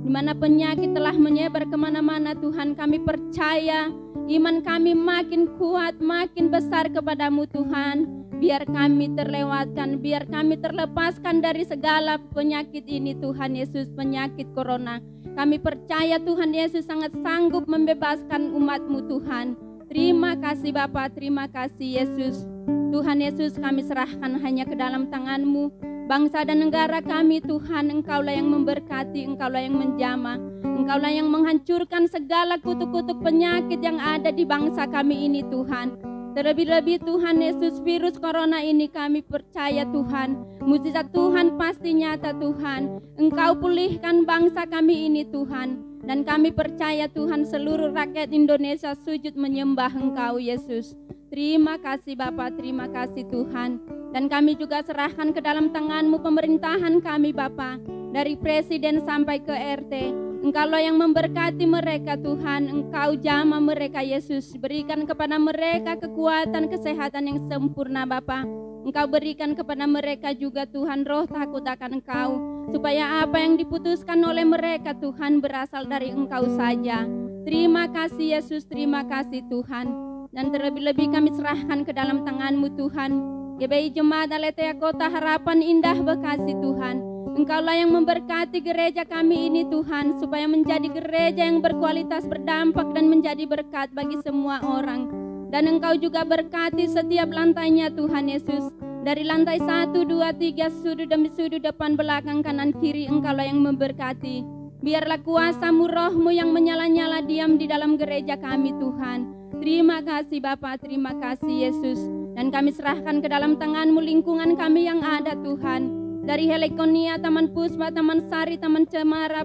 di mana penyakit telah menyebar kemana-mana Tuhan, kami percaya iman kami makin kuat, makin besar kepadamu Tuhan. Biar kami terlewatkan, biar kami terlepaskan dari segala penyakit ini Tuhan Yesus, penyakit corona. Kami percaya Tuhan Yesus sangat sanggup membebaskan umat-Mu Tuhan. Terima kasih Bapa, terima kasih Yesus. Tuhan Yesus, kami serahkan hanya ke dalam tangan-Mu bangsa dan negara kami Tuhan. Engkaulah yang memberkati, Engkaulah yang menjamah, Engkaulah yang menghancurkan segala kutuk-kutuk penyakit yang ada di bangsa kami ini Tuhan. Terlebih-lebih Tuhan Yesus, virus corona ini kami percaya Tuhan, mukjizat Tuhan pasti nyata Tuhan. Engkau pulihkan bangsa kami ini Tuhan. Dan kami percaya Tuhan, seluruh rakyat Indonesia sujud menyembah Engkau Yesus. Terima kasih Bapa, terima kasih Tuhan. Dan kami juga serahkan ke dalam tangan-Mu pemerintahan kami Bapa, dari presiden sampai ke RT. Engkaulah yang memberkati mereka Tuhan. Engkau jamah mereka Yesus. Berikan kepada mereka kekuatan, kesehatan yang sempurna Bapa. Engkau berikan kepada mereka juga Tuhan roh takut akan Engkau, supaya apa yang diputuskan oleh mereka Tuhan berasal dari Engkau saja. Terima kasih Yesus, terima kasih Tuhan. Dan terlebih-lebih kami serahkan ke dalam tangan-Mu Tuhan GBI Jemaat Aletheia Kota Harapan Indah Bekasi Tuhan. Engkaulah yang memberkati gereja kami ini Tuhan, supaya menjadi gereja yang berkualitas, berdampak dan menjadi berkat bagi semua orang. Dan Engkau juga berkati setiap lantainya Tuhan Yesus. Dari lantai 1, 2, 3, sudut demi sudut, depan, belakang, kanan, kiri, Engkaulah yang memberkati. Biarlah kuasa-Mu, roh-Mu yang menyala-nyala diam di dalam gereja kami Tuhan. Terima kasih Bapa, terima kasih Yesus. Dan kami serahkan ke dalam tangan-Mu lingkungan kami yang ada Tuhan. Dari Helekonia, Taman Puspa, Taman Sari, Taman Cemara,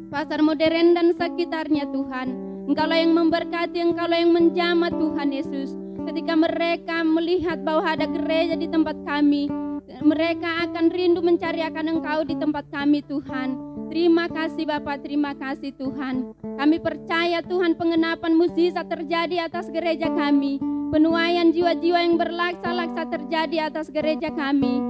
Pasar Modern dan sekitarnya Tuhan. Engkaulah yang memberkati, Engkaulah yang menjamah Tuhan Yesus. Ketika mereka melihat bahwa ada gereja di tempat kami, mereka akan rindu mencari akan Engkau di tempat kami Tuhan. Terima kasih Bapa, terima kasih Tuhan. Kami percaya Tuhan, pengenapan mukjizat terjadi atas gereja kami. Penuaian jiwa-jiwa yang berlaksa-laksa terjadi atas gereja kami.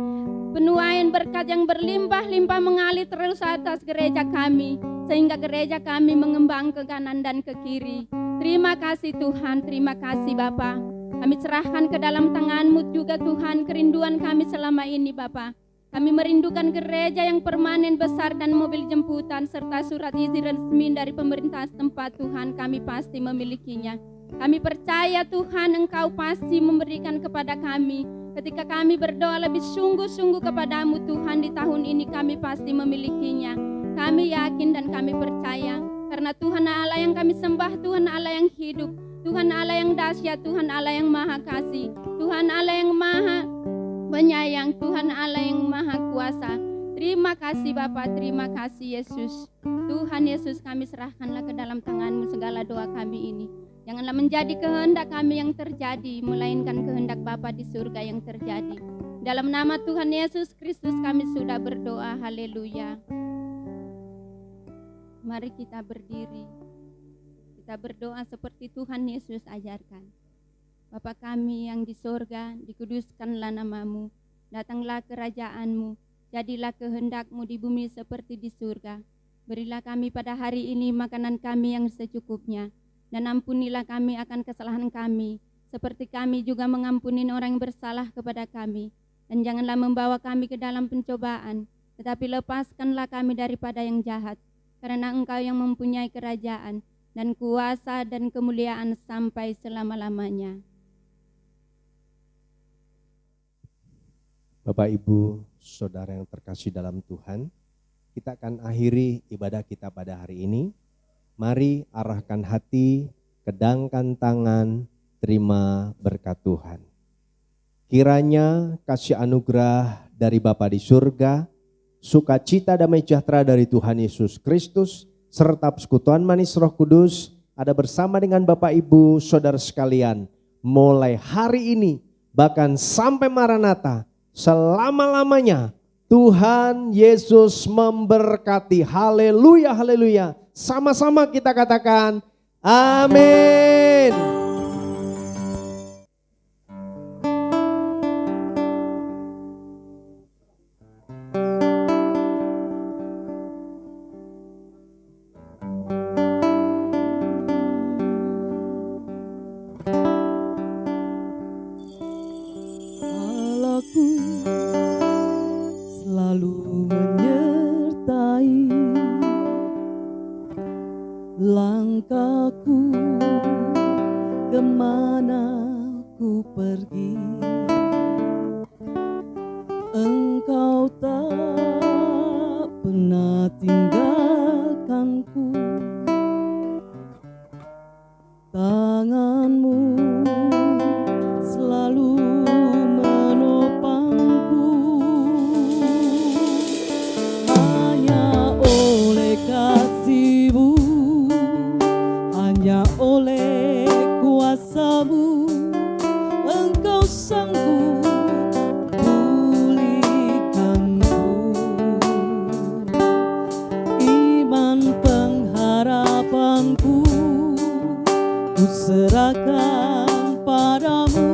Penuaian berkat yang berlimpah-limpah mengalir terus atas gereja kami, sehingga gereja kami mengembang ke kanan dan ke kiri. Terima kasih Tuhan, terima kasih Bapa. Kami serahkan ke dalam tangan-Mu juga Tuhan kerinduan kami selama ini Bapa. Kami merindukan gereja yang permanen, besar dan mobil jemputan, serta surat izin resmi dari pemerintah setempat Tuhan. Kami pasti memilikinya. Kami percaya Tuhan, Engkau pasti memberikan kepada kami. Ketika kami berdoa lebih sungguh-sungguh kepadamu Tuhan, di tahun ini kami pasti memilikinya. Kami yakin dan kami percaya Karena Tuhan Allah yang kami sembah, Tuhan Allah yang hidup, Tuhan Allah yang dahsyat, Tuhan Allah yang maha kasih, Tuhan Allah yang maha penyayang, Tuhan Allah yang maha kuasa. Terima kasih Bapa, terima kasih Yesus. Tuhan Yesus, kami serahkanlah ke dalam tangan-Mu segala doa kami ini. Janganlah menjadi kehendak kami yang terjadi, melainkan kehendak Bapa di surga yang terjadi. Dalam nama Tuhan Yesus Kristus kami sudah berdoa, haleluya. Mari kita berdiri. Kita berdoa seperti Tuhan Yesus ajarkan. Bapa kami yang di surga, dikuduskanlah nama-Mu, datanglah kerajaan-Mu, jadilah kehendak-Mu di bumi seperti di surga. Berilah kami pada hari ini makanan kami yang secukupnya, dan ampunilah kami akan kesalahan kami, seperti kami juga mengampuni orang yang bersalah kepada kami. Dan janganlah membawa kami ke dalam pencobaan, tetapi lepaskanlah kami daripada yang jahat, karena Engkau yang mempunyai kerajaan, dan kuasa dan kemuliaan sampai selama-lamanya. Bapak, Ibu, Saudara yang terkasih dalam Tuhan, kita akan akhiri ibadah kita pada hari ini. Mari arahkan hati, kedangkan tangan, terima berkat Tuhan. Kiranya kasih anugerah dari Bapa di surga, sukacita damai sejahtera dari Tuhan Yesus Kristus, serta persekutuan manis Roh Kudus ada bersama dengan Bapak, Ibu, Saudara sekalian, mulai hari ini bahkan sampai Maranatha, selama-lamanya. Tuhan Yesus memberkati. Haleluya, haleluya. Sama-sama kita katakan amin. Allahku selalu menyertai langkahku kemana ku pergi. Engkau tak pernah tinggalkanku. Tangan-Mu selalu menopangku. Hanya oleh kasih-Mu, hanya oleh kuasa-Mu, Engkau sanggup pulihkanku. Iman pengharapanku ku serahkan padamu.